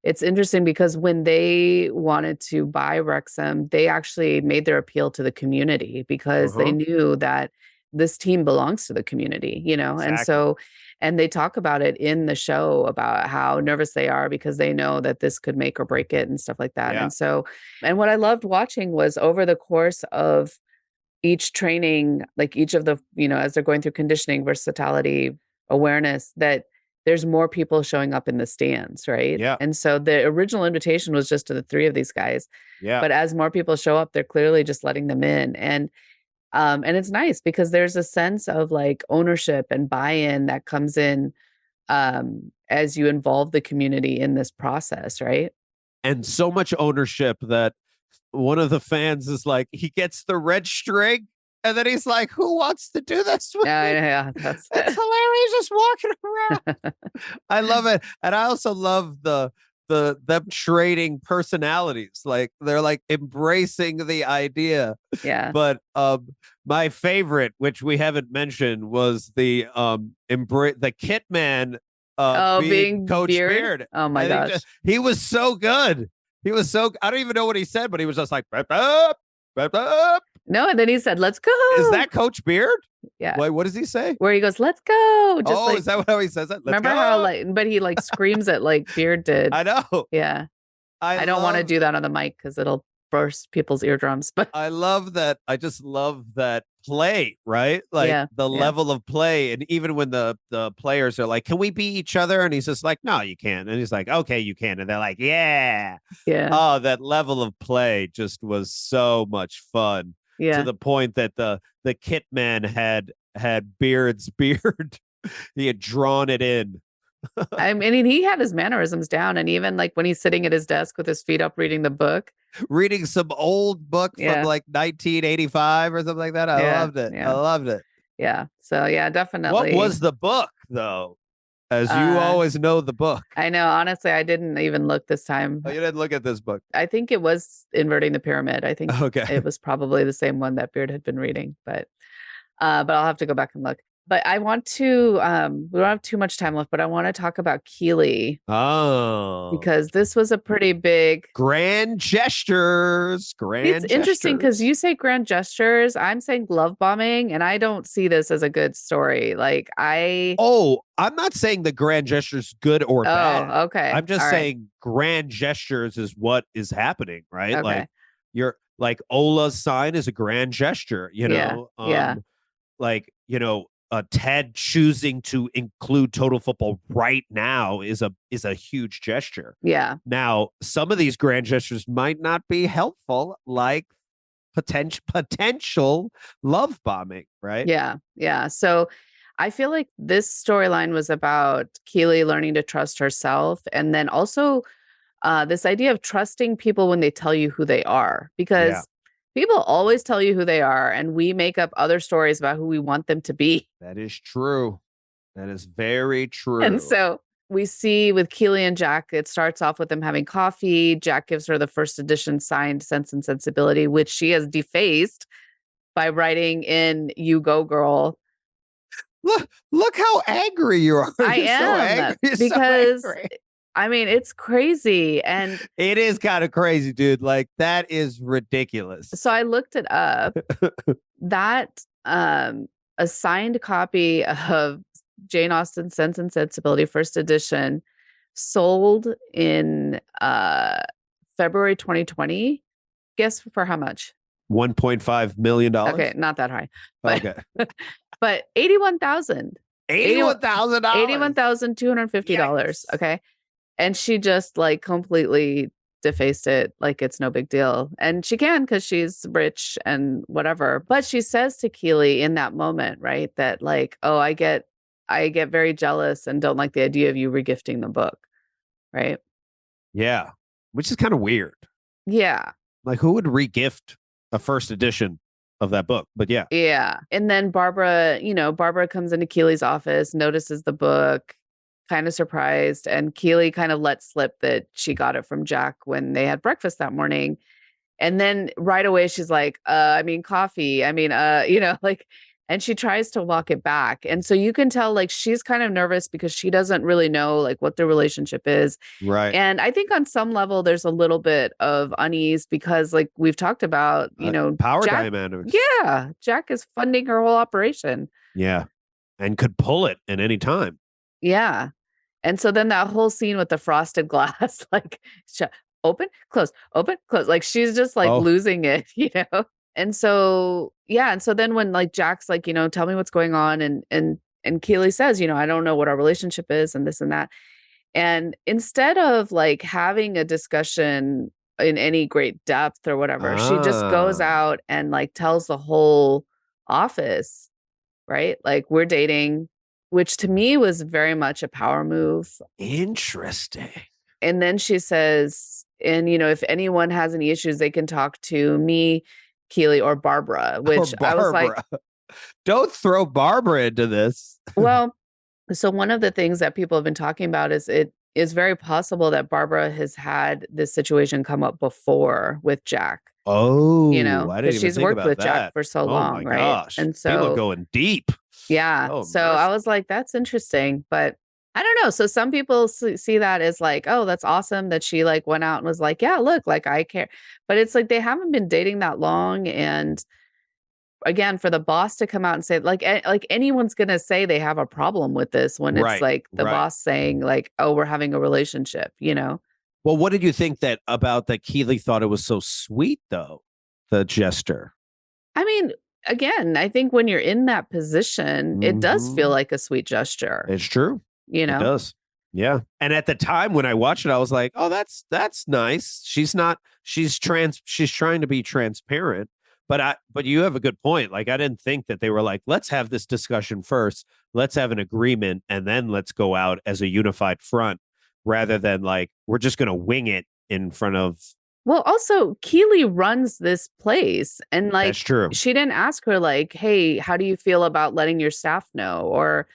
It's interesting because when they wanted to buy Wrexham, they actually made their appeal to the community because they knew that this team belongs to the community, you know? Exactly. And they talk about it in the show about how nervous they are because they know that this could make or break it and stuff like that. Yeah. And what I loved watching was over the course of each training, like each of the, you know, as they're going through conditioning, versatility, awareness, that there's more people showing up in the stands, right? Yeah. And so the original invitation was just to the 3 of these guys. Yeah. But as more people show up, they're clearly just letting them in. And it's nice because there's a sense of like ownership and buy-in that comes in as you involve the community in this process, right? And so much ownership that one of the fans is like, he gets the red string, and then he's like, "Who wants to do this with me?" Yeah, it's hilarious, just walking around. I love it, and I also love them trading personalities. Like they're like embracing the idea. Yeah. But my favorite, which we haven't mentioned, was the Kit Man being Coach Beard. Oh my gosh. He was so good. He was so, I don't even know what he said, but he was just like, "Wrap up, wrap up." No, and then he said, "Let's go." Is that Coach Beard? Yeah. Wait, what does he say? Where he goes, "Let's go." Just like, is that how he says it? Remember how like, but he like screams it like Beard did. I know. Yeah. I don't want to do that on the mic because it'll burst people's eardrums. But I love that. I just love that play, right? Like the level of play. And even when the players are like, "Can we be each other?" And he's just like, "No, you can't." And he's like, "Okay, you can." And they're like, "Yeah." Yeah. Oh, that level of play just was so much fun. Yeah. To the point that the Kit Man had Beard's beard. He had drawn it in. I mean, he had his mannerisms down. And even like when he's sitting at his desk with his feet up reading the book. Reading some old book from like 1985 or something like that. I loved it. Yeah. I loved it. Yeah. So yeah, definitely. What was the book though? As you always know the book. I know. Honestly, I didn't even look this time. Oh, you didn't look at this book. I think it was Inverting the Pyramid. I think it was probably the same one that Beard had been reading, but I'll have to go back and look. But I want to, we don't have too much time left, but I want to talk about Keely Oh, because this was a pretty big. grand gestures. It's interesting because you say grand gestures, I'm saying love bombing, and I don't see this as a good story. Like I'm not saying the grand gestures good or bad. Okay. I'm just All right. saying grand gestures is what is happening, right? Okay. Like you're like Ola's sign is a grand gesture, you know. Yeah. Like, you know, Ted choosing to include total football right now is a huge gesture. Yeah. Now, some of these grand gestures might not be helpful, like potential love bombing, right? Yeah. So I feel like this storyline was about Keely learning to trust herself, and then also this idea of trusting people when they tell you who they are, because people always tell you who they are, and we make up other stories about who we want them to be. That is true. That is very true. And so we see with Keely and Jack, it starts off with them having coffee. Jack gives her the first edition signed Sense and Sensibility, which she has defaced by writing in "You Go Girl." Look how angry you are. I am, because I mean, it's crazy. And it is kind of crazy, dude. Like, that is ridiculous. So I looked it up. That a signed copy of Jane Austen's Sense and Sensibility first edition sold in February 2020. Guess for how much? $1.5 million. Okay, not that high. But, okay. But $81,000. $81,000. $81,250. Okay. And she just like completely defaced it like it's no big deal. And she can because she's rich and whatever. But she says to Keely in that moment, right, that like, oh, I get very jealous and don't like the idea of you regifting the book. Right. Yeah. Which is kind of weird. Yeah. Like, who would regift a first edition of that book? But yeah. Yeah. And then Barbara comes into Keely's office, notices the book, kind of surprised, and Keely kind of let slip that she got it from Jack when they had breakfast that morning. And then right away she's like, coffee. Like, and she tries to walk it back. And so you can tell like she's kind of nervous because she doesn't really know like what the relationship is. Right. And I think on some level there's a little bit of unease because like we've talked about, power Jack, dynamics. Yeah. Jack is funding her whole operation. Yeah. And could pull it at any time. Yeah. And so then that whole scene with the frosted glass, like open, close, like she's just like losing it, And so, yeah. And so then when like Jack's like, tell me what's going on. And Keely says, I don't know what our relationship is and this and that. And instead of like having a discussion in any great depth or whatever, she just goes out and like tells the whole office, right? Like, we're dating, which to me was very much a power move. Interesting. And then she says, and if anyone has any issues, they can talk to me, Keely, or Barbara, which I was like, don't throw Barbara into this. Well, so one of the things that people have been talking about is it is very possible that Barbara has had this situation come up before with Jack. Oh, I didn't even she's think worked about with that. Jack for so long, right? Gosh. And so people are going deep. Yeah. So I was like, that's interesting, but I don't know. So some people see that as like, oh, that's awesome that she like went out and was like, yeah, look, like I care. But it's like they haven't been dating that long, and again, for the boss to come out and say like anyone's going to say they have a problem with this when it's like the boss saying like, oh, we're having a relationship, Well, what did you think about that Keely thought it was so sweet though? The gesture. I mean, again, I think when you're in that position, it does feel like a sweet gesture. It's true. It does. Yeah. And at the time when I watched it, I was like, oh, that's nice. She's trying to be transparent. But you have a good point. Like, I didn't think that they were like, let's have this discussion first. Let's have an agreement and then let's go out as a unified front, rather than like, we're just going to wing it in front of. Well, also Keely runs this place, and like, that's true. She didn't ask her like, hey, how do you feel about letting your staff know or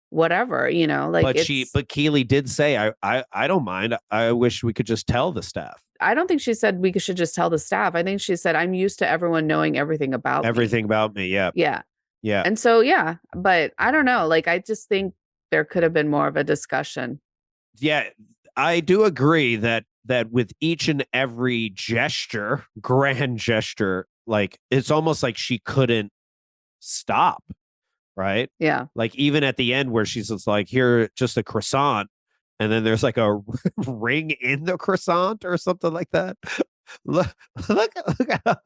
whatever, like, but Keely did say, I don't mind. I wish we could just tell the staff. I don't think she said we should just tell the staff. I think she said, I'm used to everyone knowing everything about me. Yeah. Yeah. Yeah. And so, yeah, but I don't know. Like, I just think there could have been more of a discussion. Yeah, I do agree that with each and every gesture, grand gesture, like it's almost like she couldn't stop, right? Yeah. Like even at the end where she's just like, here, just a croissant, and then there's like a ring in the croissant or something like that. Look, look how,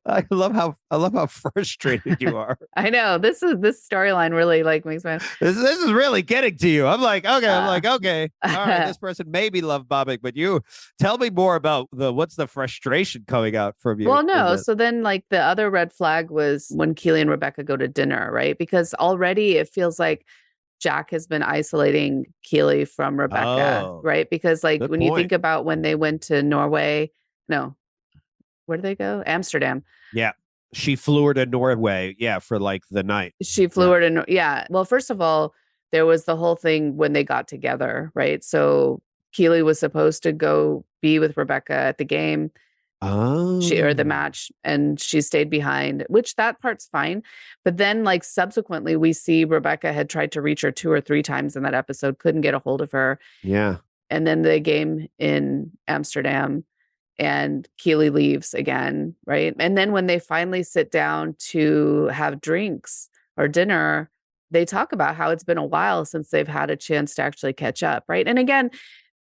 I love how frustrated you are. I know this storyline really like makes me This is really getting to you. I'm like, okay, okay. All right, uh, this person maybe love bombing, but you tell me more about what's the frustration coming out from you. well, no. So then like the other red flag was when Keely and Rebecca go to dinner, right? Because already it feels like Jack has been isolating Keely from Rebecca, Oh, right? Because like good when you think point. about when they went to Norway, no, where did they go? Amsterdam. Yeah. She flew her to Norway, yeah, for like the night. She flew her to, yeah. Well, first of all, there was the whole thing when they got together, right? So Keely was supposed to go be with Rebecca at the game, or the Oh. match, and she stayed behind, which that part's fine. But then like subsequently we see Rebecca had tried to reach her 2 or 3 times in that episode, couldn't get a hold of her. Yeah. And then the game in Amsterdam and Keely leaves again, right? And then when they finally sit down to have drinks or dinner, they talk about how it's been a while since they've had a chance to actually catch up, right? And again,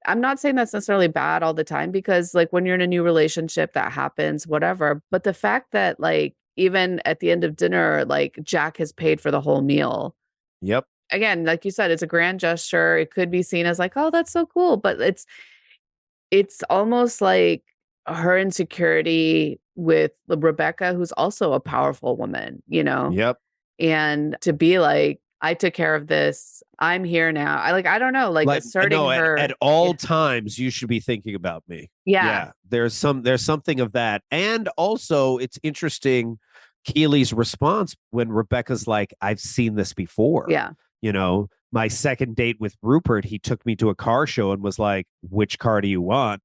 I'm not saying that's necessarily bad all the time because like when you're in a new relationship that happens, whatever. But the fact that like even at the end of dinner, like Jack has paid for the whole meal. Yep. Again, like you said, it's a grand gesture. It could be seen as like, oh, that's so cool. But it's almost like her insecurity with Rebecca, who's also a powerful woman, Yep. and to be like, I took care of this. I'm here now. I don't know, like asserting no, her at all times you should be thinking about me. Yeah. There's something of that. And also it's interesting Keely's response when Rebecca's like, I've seen this before. Yeah. My second date with Rupert, he took me to a car show and was like, which car do you want?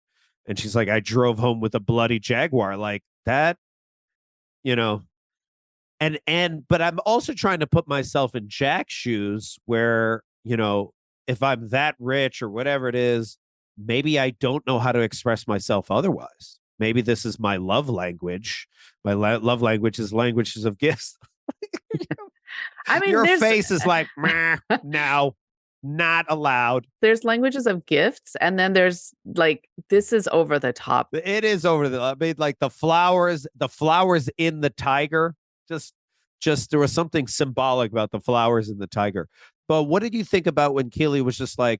And she's like, I drove home with a bloody Jaguar. Like that, but I'm also trying to put myself in Jack's shoes where, if I'm that rich or whatever it is, maybe I don't know how to express myself otherwise. Maybe this is my love language. My love language is languages of gifts. I mean, your face is like, no, not allowed. There's languages of gifts, and then there's like, this is over the top. It is over the. I mean, like the flowers in the tiger. Just there was something symbolic about the flowers in the tiger. But what did you think about when Keely was just like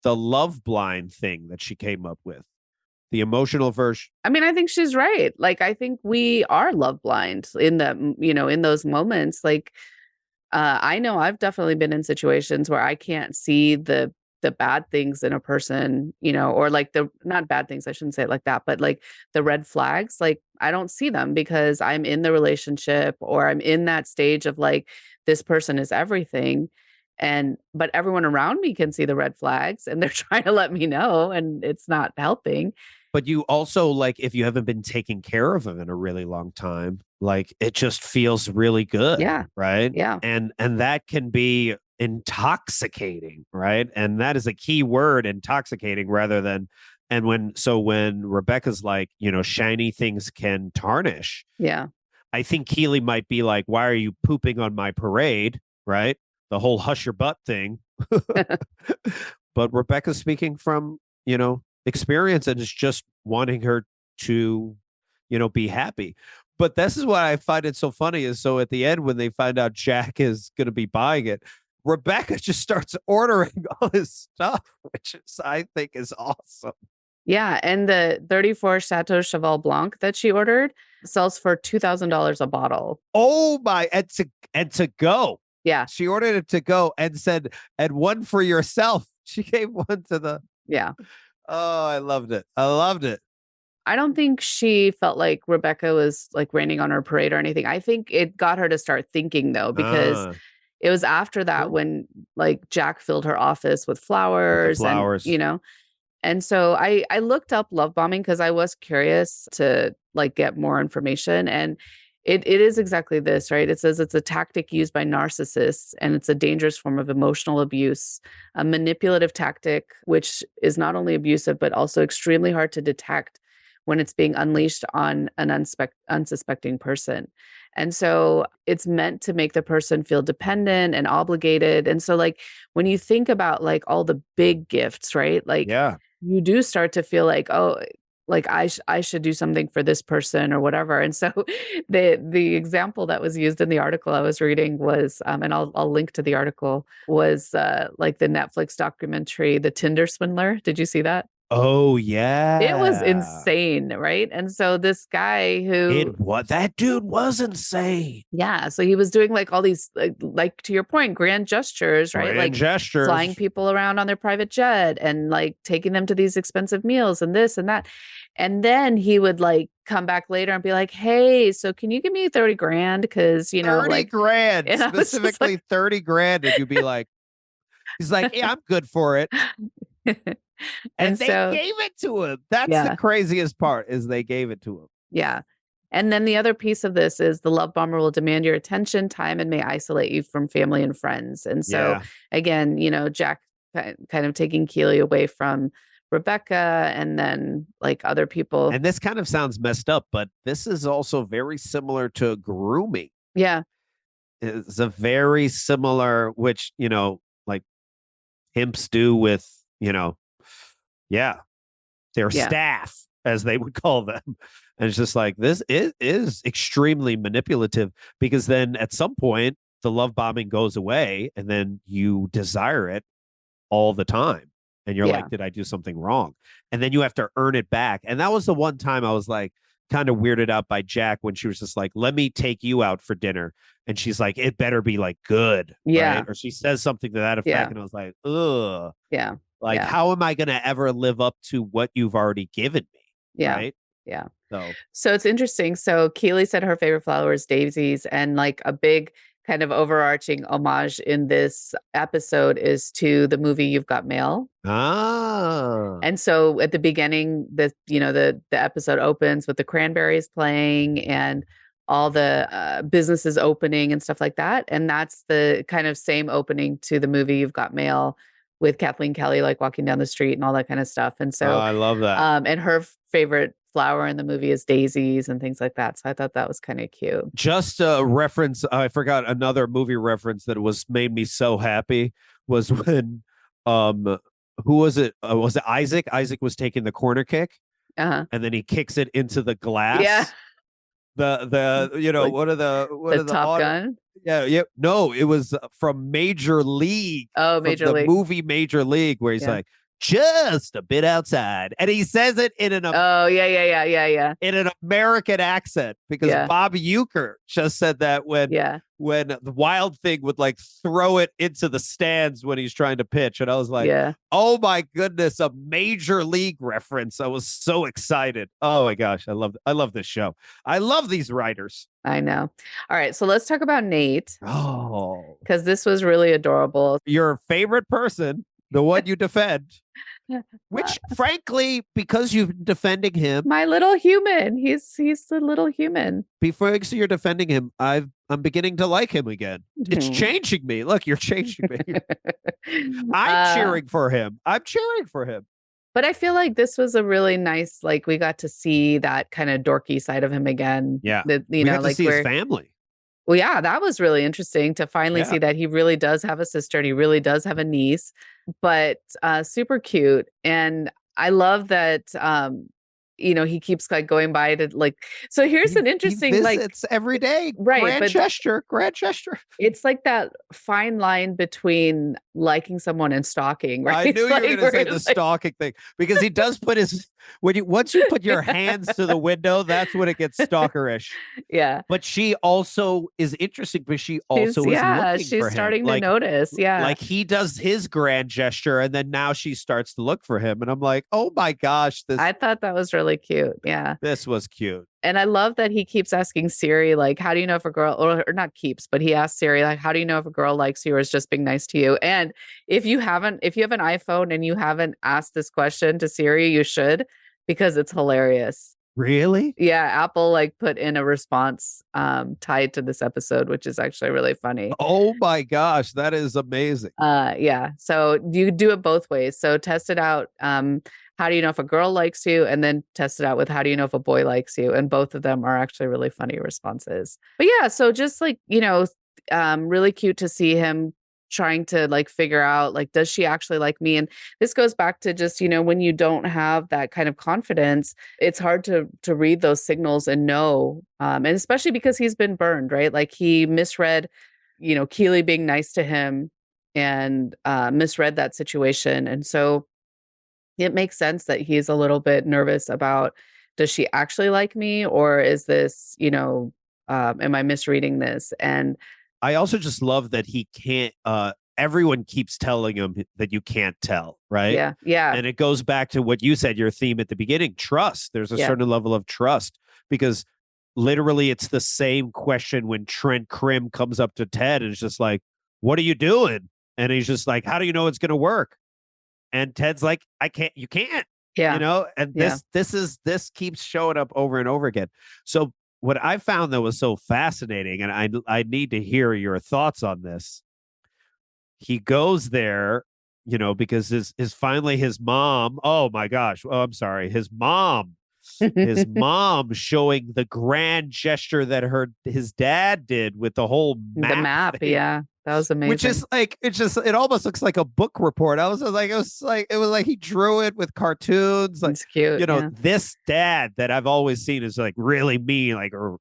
the love blind thing that she came up with? The emotional version. I mean, I think she's right. Like, I think we are love blind in in those moments. Like, I know I've definitely been in situations where I can't see the bad things in a person, or like the not bad things, I shouldn't say it like that, but like the red flags, like I don't see them because I'm in the relationship or I'm in that stage of like, this person is everything. But everyone around me can see the red flags and they're trying to let me know and it's not helping. But you also, like, if you haven't been taking care of them in a really long time, like it just feels really good. Yeah. Right. Yeah. And that can be intoxicating. Right. And that is a key word, intoxicating, rather than. And when Rebecca's like, shiny things can tarnish. Yeah. I think Keely might be like, why are you pooping on my parade? Right. The whole hush your butt thing. But Rebecca's speaking from, experience and is just wanting her to, be happy. But this is what I find it so funny is so at the end, when they find out Jack is going to be buying it, Rebecca just starts ordering all his stuff, which I think is awesome. Yeah. And the 34 Chateau Cheval Blanc that she ordered sells for $2,000 a bottle. Oh my, and to go. Yeah. She ordered it to go and said, and one for yourself. She gave one to the. Yeah. Oh, I loved it. I don't think she felt like Rebecca was like raining on her parade or anything. I think it got her to start thinking though, because it was after that when like Jack filled her office with flowers. And so I looked up love bombing because I was curious to like get more information. And It is exactly this, right? It says it's a tactic used by narcissists, and it's a dangerous form of emotional abuse, a manipulative tactic, which is not only abusive, but also extremely hard to detect when it's being unleashed on an unsuspecting person. And so it's meant to make the person feel dependent and obligated. And so, like, when you think about like all the big gifts, right? Like, Yeah. you do start to feel like, oh, like I should do something for this person or whatever. And so the example that was used in the article I was reading was, and I'll link to the article, was like the Netflix documentary, The Tinder Swindler. Did you see that? Oh It was yeah. insane, right? And so this guy who, That dude was insane. yeah, so he was doing like all these, like to your point, grand gestures, right? Grand Like gestures. flying people around on their private jet and like taking them to these expensive meals and this and that. And then he would like come back later and be like, "Hey, so can you give me 30 grand? Cause 30 like," grand, and I was just specifically like, 30 grand. And you'd be like, he's like, yeah, I'm good for it. And and they so, gave it to him. That's the yeah. craziest part, is they gave it to him. Yeah. And then the other piece of this is the love bomber will demand your attention, time, and may isolate you from family and friends. And so, Yeah. again, Jack kind of taking Keely away from Rebecca and then like other people. And this kind of sounds messed up, but this is also very similar to grooming. Yeah. It's a very similar, which, like pimps do with, their Yeah. staff, as they would call them. And it's just like, this is extremely manipulative, because then at some point the love bombing goes away and then you desire it all the time. And you're Yeah. like, did I do something wrong? And then you have to earn it back. And that was the one time I was like kind of weirded out by Jack, when she was just like, let me take you out for dinner. And she's like, it better be like good. Yeah. Right? Or she says something to that effect. Yeah. And I was like, ugh. Yeah. Like, Yeah. how am I going to ever live up to what you've already given me? Yeah. Right. Yeah. So So it's interesting. So Keely said her favorite flower is daisies, and like a big kind of overarching homage in this episode is to the movie You've Got Mail. And so at the beginning, the episode opens with the cranberries playing and all the businesses opening and stuff like that. And that's the kind of same opening to the movie You've Got Mail, with Kathleen Kelly like walking down the street and all that kind of stuff. And so I love that. and her favorite flower in the movie is daisies and things like that. So I thought that was kind of cute. Just a reference, I forgot another movie reference that made me so happy, was when who was it? Was it Isaac? Isaac was taking the corner kick, Uh-huh. and then he kicks it into the glass. Yeah. The like, what are the Top Gun? Yeah. No, it was from Major League. Oh, Major League. The movie Major League, where he's like, just a bit outside. And he says it in an in an American accent, because Bob Uecker just said that when the Wild Thing would like throw it into the stands when he's trying to pitch. And I was like, oh my goodness, a Major League reference. I was so excited. Oh my gosh, I love this show. I love these writers. I know. All right, so let's talk about Nate. Oh, because this was really adorable. Your favorite person, the one you defend. Which, frankly, because you've been defending him, my little human, he's the little human. Before you're defending him, I'm beginning to like him again. It's changing me. Look, you're changing me. I'm cheering for him. But I feel like this was a really nice, like, we got to see that kind of dorky side of him again. Yeah, we got to see his family. Well, yeah, that was really interesting to finally see that he really does have a sister and he really does have a niece, but super cute. And I love that, he keeps like going by to like, so here's an interesting, he like visits every day. Right. Grand gesture. It's like that fine line between liking someone and stalking, right? I knew you were going to say the stalking thing, because he does put once you put your hands to the window, that's when it gets stalkerish. Yeah. But she also is interesting, because she also is looking she's for him. starting to notice. Yeah. Like he does his grand gesture and then now she starts to look for him. And I'm like, oh my gosh. I thought that was really cute. Yeah. This was cute. And I love that he keeps asking Siri, like, how do you know if a girl, or not keeps, but he asks Siri, like, how do you know if a girl likes you or is just being nice to you? And if you have an iPhone and you haven't asked this question to Siri, you should, because it's hilarious. Really? Yeah, Apple like put in a response tied to this episode, which is actually really funny. Oh my gosh, that is amazing. Yeah. So you do it both ways. So test it out. How do you know if a girl likes you? And then test it out with how do you know if a boy likes you? And both of them are actually really funny responses. But yeah, so just like, really cute to see him trying to like figure out like, does she actually like me? And this goes back to just, when you don't have that kind of confidence, it's hard to read those signals and know. And especially because he's been burned, right? Like he misread Keely being nice to him and misread that situation. And so it makes sense that he's a little bit nervous about, does she actually like me? Or is this, am I misreading this? And I also just love that he can't, everyone keeps telling him that you can't tell, right? yeah, yeah, And it goes back to what you said, your theme at the beginning, trust. There's a certain level of trust because literally it's the same question when Trent Krim comes up to Ted and it's just like, what are you doing? And he's just like, how do you know it's going to work? And Ted's like, you can't, yeah. and Yeah. this keeps showing up over and over again. So what I found that was so fascinating, and I need to hear your thoughts on this. He goes there, because his finally his mom, oh my gosh, oh, I'm sorry, his mom showing the grand gesture that his dad did with the whole map. The map, thing. yeah. That was amazing. Which is like, it almost looks like a book report. It was like he drew it with cartoons. Like, it's cute. this dad that I've always seen is like really mean, like, or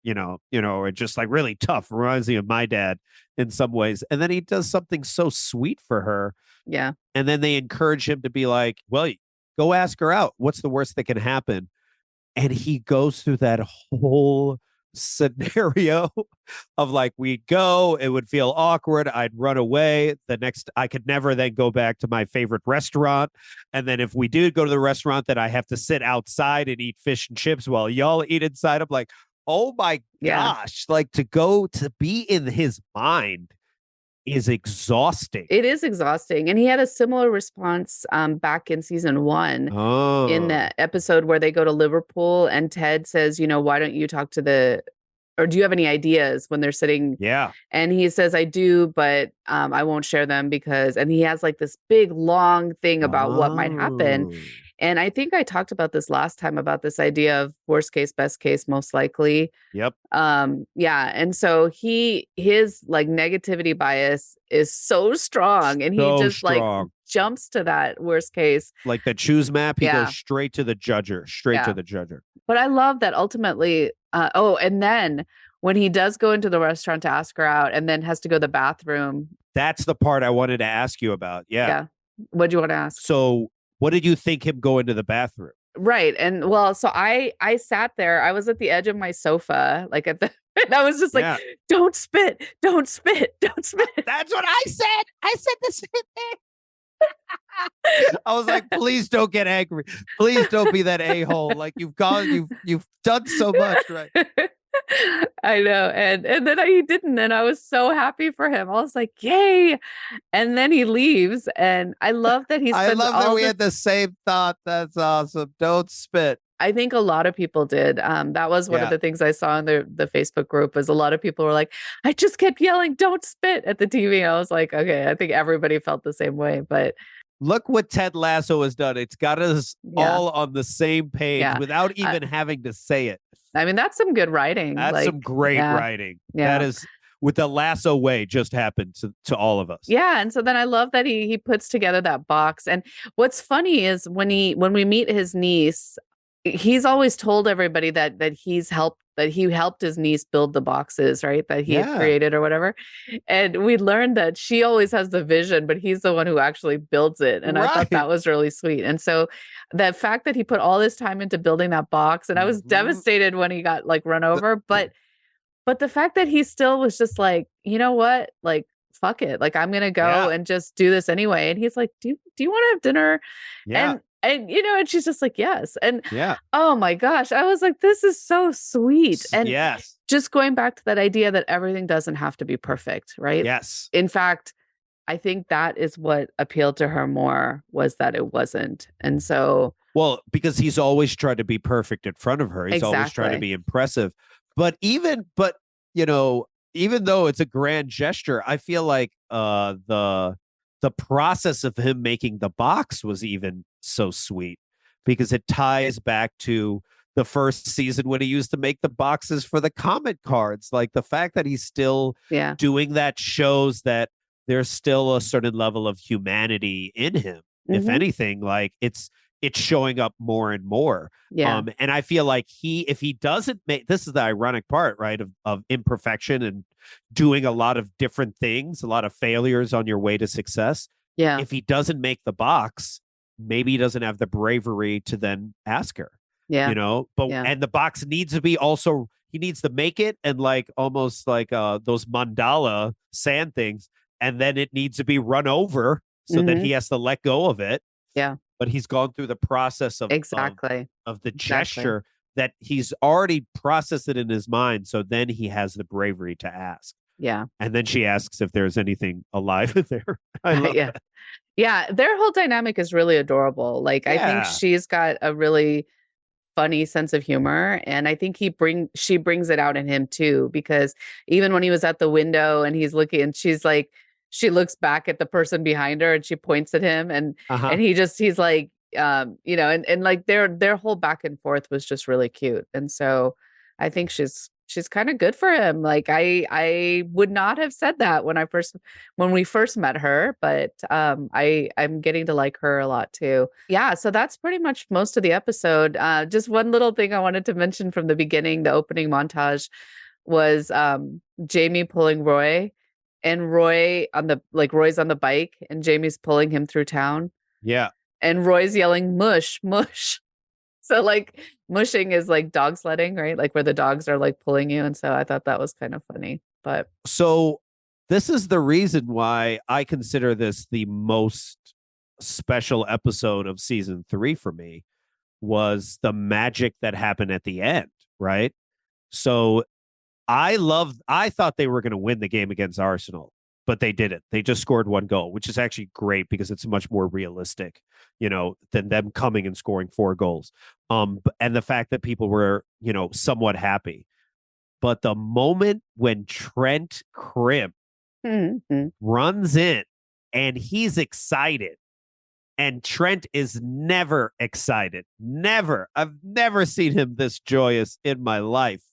just like really tough. Reminds me of my dad in some ways. And then he does something so sweet for her. Yeah. And then they encourage him to be like, well, go ask her out. What's the worst that can happen? And he goes through that whole scenario of like, we'd go, it would feel awkward, I'd run away, I could never then go back to my favorite restaurant, and then if we do go to the restaurant, then I have to sit outside and eat fish and chips while y'all eat inside. I'm like, oh my gosh, like to be in his mind is exhausting. It is exhausting. And he had a similar response back in season 1 in the episode where they go to Liverpool and Ted says, why don't you talk to or do you have any ideas when they're sitting? Yeah. And he says, I do, but I won't share them and he has like this big long thing about what might happen. And I think I talked about this last time about this idea of worst case, best case, most likely. Yep. Yeah. And so his like negativity bias is so strong and he just like jumps to that worst case. Like the choose map, he goes straight to the judger, to the judger. But I love that ultimately, and then when he does go into the restaurant to ask her out and then has to go to the bathroom. That's the part I wanted to ask you about. Yeah. What do you want to ask? So what did you think him go into the bathroom? Right. And well, so I sat there, I was at the edge of my sofa, like and I was just like, don't spit, don't spit, don't spit. That's what I said. I said the same thing. I was like, please don't get angry. Please don't be that a-hole. Like you've done so much, right? I know. And then he didn't. And I was so happy for him. I was like, yay. And then he leaves. And I love that he spends I love that we had the same thought. That's awesome. Don't spit. I think a lot of people did. That was one of the things I saw in the Facebook group was a lot of people were like, I just kept yelling, don't spit at the TV. I was like, okay, I think everybody felt the same way. But look what Ted Lasso has done. It's got us all on the same page without even having to say it. I mean, that's some good writing. That's some great writing. Yeah. That is with the Lasso way just happened to all of us. Yeah. And so then I love that he puts together that box. And what's funny is when we meet his niece, he's always told everybody that he helped his niece build the boxes, right? That he had created or whatever. And we learned that she always has the vision, but he's the one who actually builds it. And I thought that was really sweet. And so the fact that he put all this time into building that box, and I was devastated when he got like run over, but the fact that he still was just like, you know what? Like, fuck it. Like, I'm going to go and just do this anyway. And he's like, do you want to have dinner? Yeah. And and she's just like, yes. And oh my gosh, I was like, this is so sweet. And just going back to that idea that everything doesn't have to be perfect, right? Yes. In fact, I think that is what appealed to her more was that it wasn't. And so Well, because he's always tried to be perfect in front of her. He's always trying to Exactly. be impressive. But even though it's a grand gesture, I feel like the process of him making the box was even so sweet because it ties back to the first season when he used to make the boxes for the comment cards. Like the fact that he's still Yeah. doing that shows that there's still a certain level of humanity in him. If Mhm. anything, like it's showing up more and more. Yeah. And I feel like if he doesn't make, this is the ironic part, right? Of imperfection and doing a lot of different things, a lot of failures on your way to success. Yeah. If he doesn't make the box, maybe he doesn't have the bravery to then ask her, Yeah. but, Yeah. and the box needs to be also, he needs to make it and like almost like those mandala sand things. And then it needs to be run over so that Mhm. he has to let go of it. Yeah. But he's gone through the process Exactly. of the Exactly. gesture that he's already processed it in his mind. So then he has the bravery to ask. Yeah. And then she asks if there's anything alive in there. I love Yeah. that. Yeah, their whole dynamic is really adorable. Like I think Yeah. she's got a really funny sense of humor, and I think she brings it out in him too, because even when he was at the window and he's looking and she's like she looks back at the person behind her and she points at him, Uh-huh. and he's like and like their whole back and forth was just really cute. And so I think she's kind of good for him. Like I would not have said that when we first met her, but I'm getting to like her a lot too. Yeah, so that's pretty much most of the episode. Just one little thing I wanted to mention from the beginning, the opening montage was Jamie pulling Roy, and Roy's on the bike and Jamie's pulling him through town, Yeah. and Roy's yelling mush mush. So like mushing is like dog sledding, right? Like where the dogs are like pulling you. And so I thought that was kind of funny. But So this is the reason why I consider this the most special episode of season 3 for me was the magic that happened at the end, right? So I thought they were going to win the game against Arsenal, but they didn't. They just scored 1 goal, which is actually great because it's much more realistic, than them coming and scoring 4 goals. And the fact that people were, somewhat happy. But the moment when Trent Krim mhm. runs in and he's excited, and Trent is never excited. Never. I've never seen him this joyous in my life.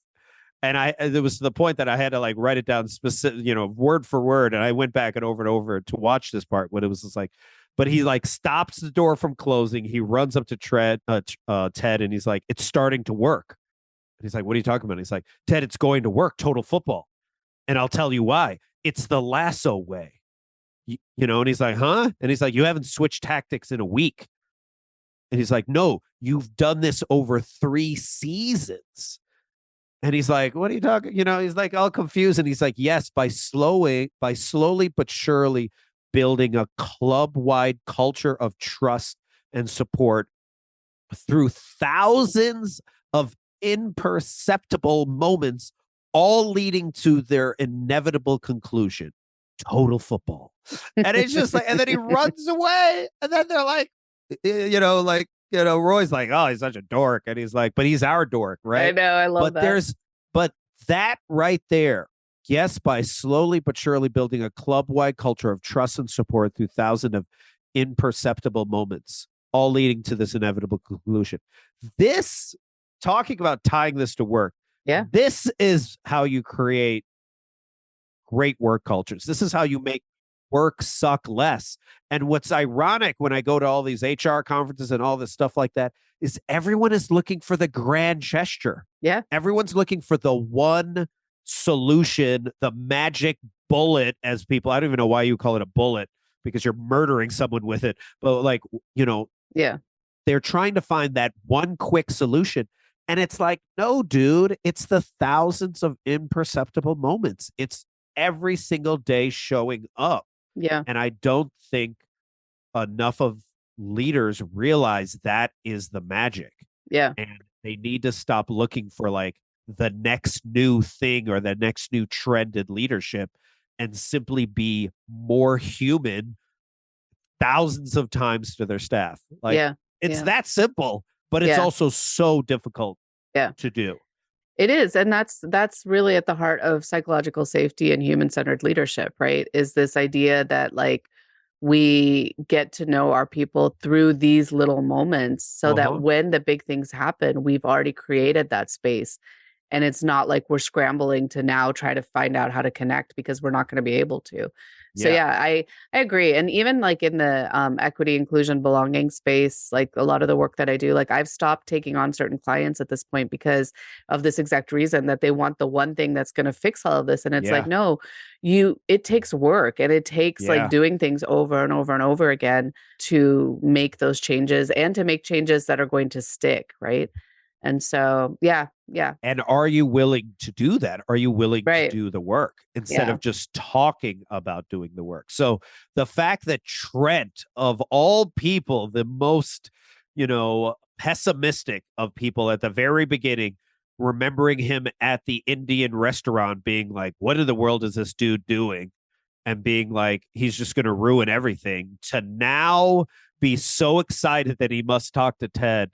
And it was to the point that I had to like write it down specific, word for word. And I went back and over to watch this part when it was just like, but he like stops the door from closing. He runs up to Ted, and he's like, "It's starting to work." And he's like, "What are you talking about?" And he's like, "Ted, it's going to work. Total football. And I'll tell you why. It's the lasso way." And he's like, "Huh?" And he's like, "You haven't switched tactics in a week." And he's like, "No, you've done this over 3 seasons." And he's like, "What are you talking?" He's like all confused. And he's like, "Yes, by slowly but surely building a club-wide culture of trust and support through thousands of imperceptible moments, all leading to their inevitable conclusion, total football." And it's just like, and then he runs away. And then they're like, Roy's like, "Oh, he's such a dork." And he's like, "But he's our dork, I right?" know, I love that. But that right there, yes, by slowly but surely building a club-wide culture of trust and support through thousands of imperceptible moments, all leading to this inevitable conclusion. This, talking about tying this to work, Yeah. this is how you create great work cultures. This is how you make work suck less. And what's ironic when I go to all these HR conferences and all this stuff like that is everyone is looking for the grand gesture. Yeah. Everyone's looking for the one solution, the magic bullet, as people, I don't even know why you call it a bullet because you're murdering someone with it. But like, Yeah. they're trying to find that one quick solution. And it's like, no, dude, it's the thousands of imperceptible moments. It's every single day showing up. Yeah. And I don't think enough of leaders realize that is the magic. Yeah. And they need to stop looking for like the next new thing or the next new trend in leadership and simply be more human thousands of times to their staff. Like, Yeah. It's Yeah. that simple, but it's Yeah. also so difficult Yeah. to do. It is. And that's really at the heart of psychological safety and human-centered leadership, right? Is this idea that like we get to know our people through these little moments so that when the big things happen, we've already created that space. And it's not like we're scrambling to now try to find out how to connect because we're not going to be able to. So yeah, I agree. And even like in the equity, inclusion, belonging space, like a lot of the work that I do, like I've stopped taking on certain clients at this point because of this exact reason that they want the one thing that's going to fix all of this. And it's like, no, it takes work and it takes like doing things over and over and over again to make those changes and to make changes that are going to stick. Right. And so, yeah. And are you willing to do that? Are you willing to do the work instead of just talking about doing the work? So the fact that Trent, of all people, the most, pessimistic of people at the very beginning, remembering him at the Indian restaurant being like, what in the world is this dude doing? And being like, he's just going to ruin everything, to now be so excited that he must talk to Ted,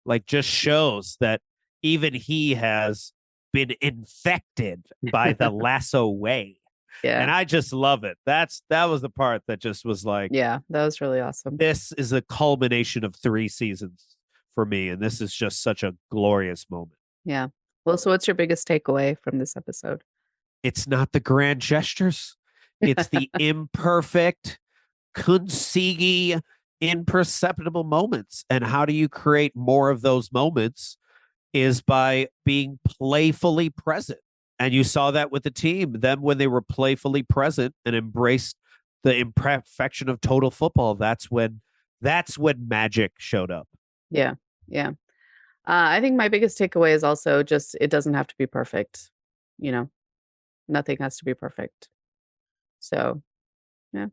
like just shows that even he has been infected by the lasso way. Yeah. And I just love it. That was the part that just was like, yeah, that was really awesome. This is a culmination of 3 seasons for me. And this is just such a glorious moment. Yeah. Well, so what's your biggest takeaway from this episode? It's not the grand gestures. It's the imperfect, Kintsugi, imperceptible moments. And how do you create more of those moments is by being playfully present. And you saw that with the team. Then when they were playfully present and embraced the imperfection of total football, that's when magic showed up. Yeah. Yeah. I think my biggest takeaway is also just, it doesn't have to be perfect. Nothing has to be perfect. So, yeah.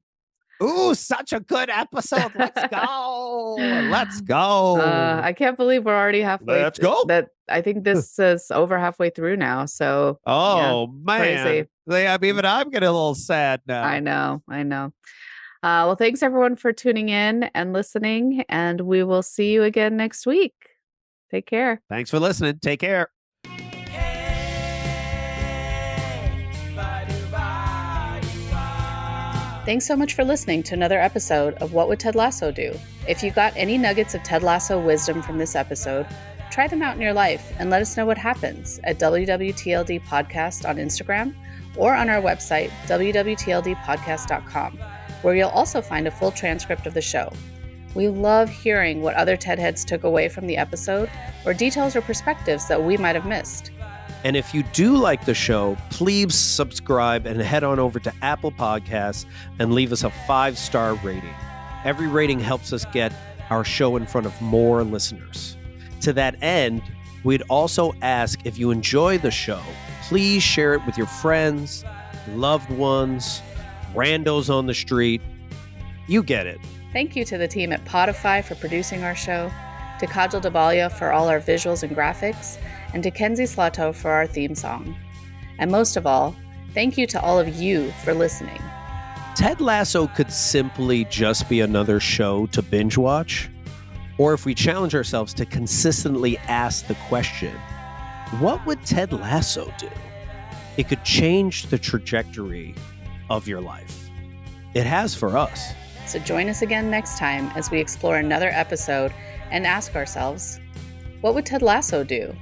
Ooh, such a good episode. Let's go. Let's go. I can't believe we're already halfway. Let's go. I think this is over halfway through now. So, man. crazy. Even I'm getting a little sad now. I know. Well, thanks everyone for tuning in and listening, and we will see you again next week. Take care. Thanks for listening. Take care. Thanks so much for listening to another episode of What Would Ted Lasso Do? If you got any nuggets of Ted Lasso wisdom from this episode, try them out in your life and let us know what happens at WWTLD Podcast on Instagram or on our website, wwtldpodcast.com, where you'll also find a full transcript of the show. We love hearing what other Ted heads took away from the episode or details or perspectives that we might have missed. And if you do like the show, please subscribe and head on over to Apple Podcasts and leave us a 5-star rating. Every rating helps us get our show in front of more listeners. To that end, we'd also ask, if you enjoy the show, please share it with your friends, loved ones, randos on the street. You get it. Thank you to the team at Podify for producing our show, to Kajal Dabalia for all our visuals and graphics, and to Kenzie Slato for our theme song. And most of all, thank you to all of you for listening. Ted Lasso could simply just be another show to binge watch, or if we challenge ourselves to consistently ask the question, what would Ted Lasso do? It could change the trajectory of your life. It has for us. So join us again next time as we explore another episode and ask ourselves, what would Ted Lasso do?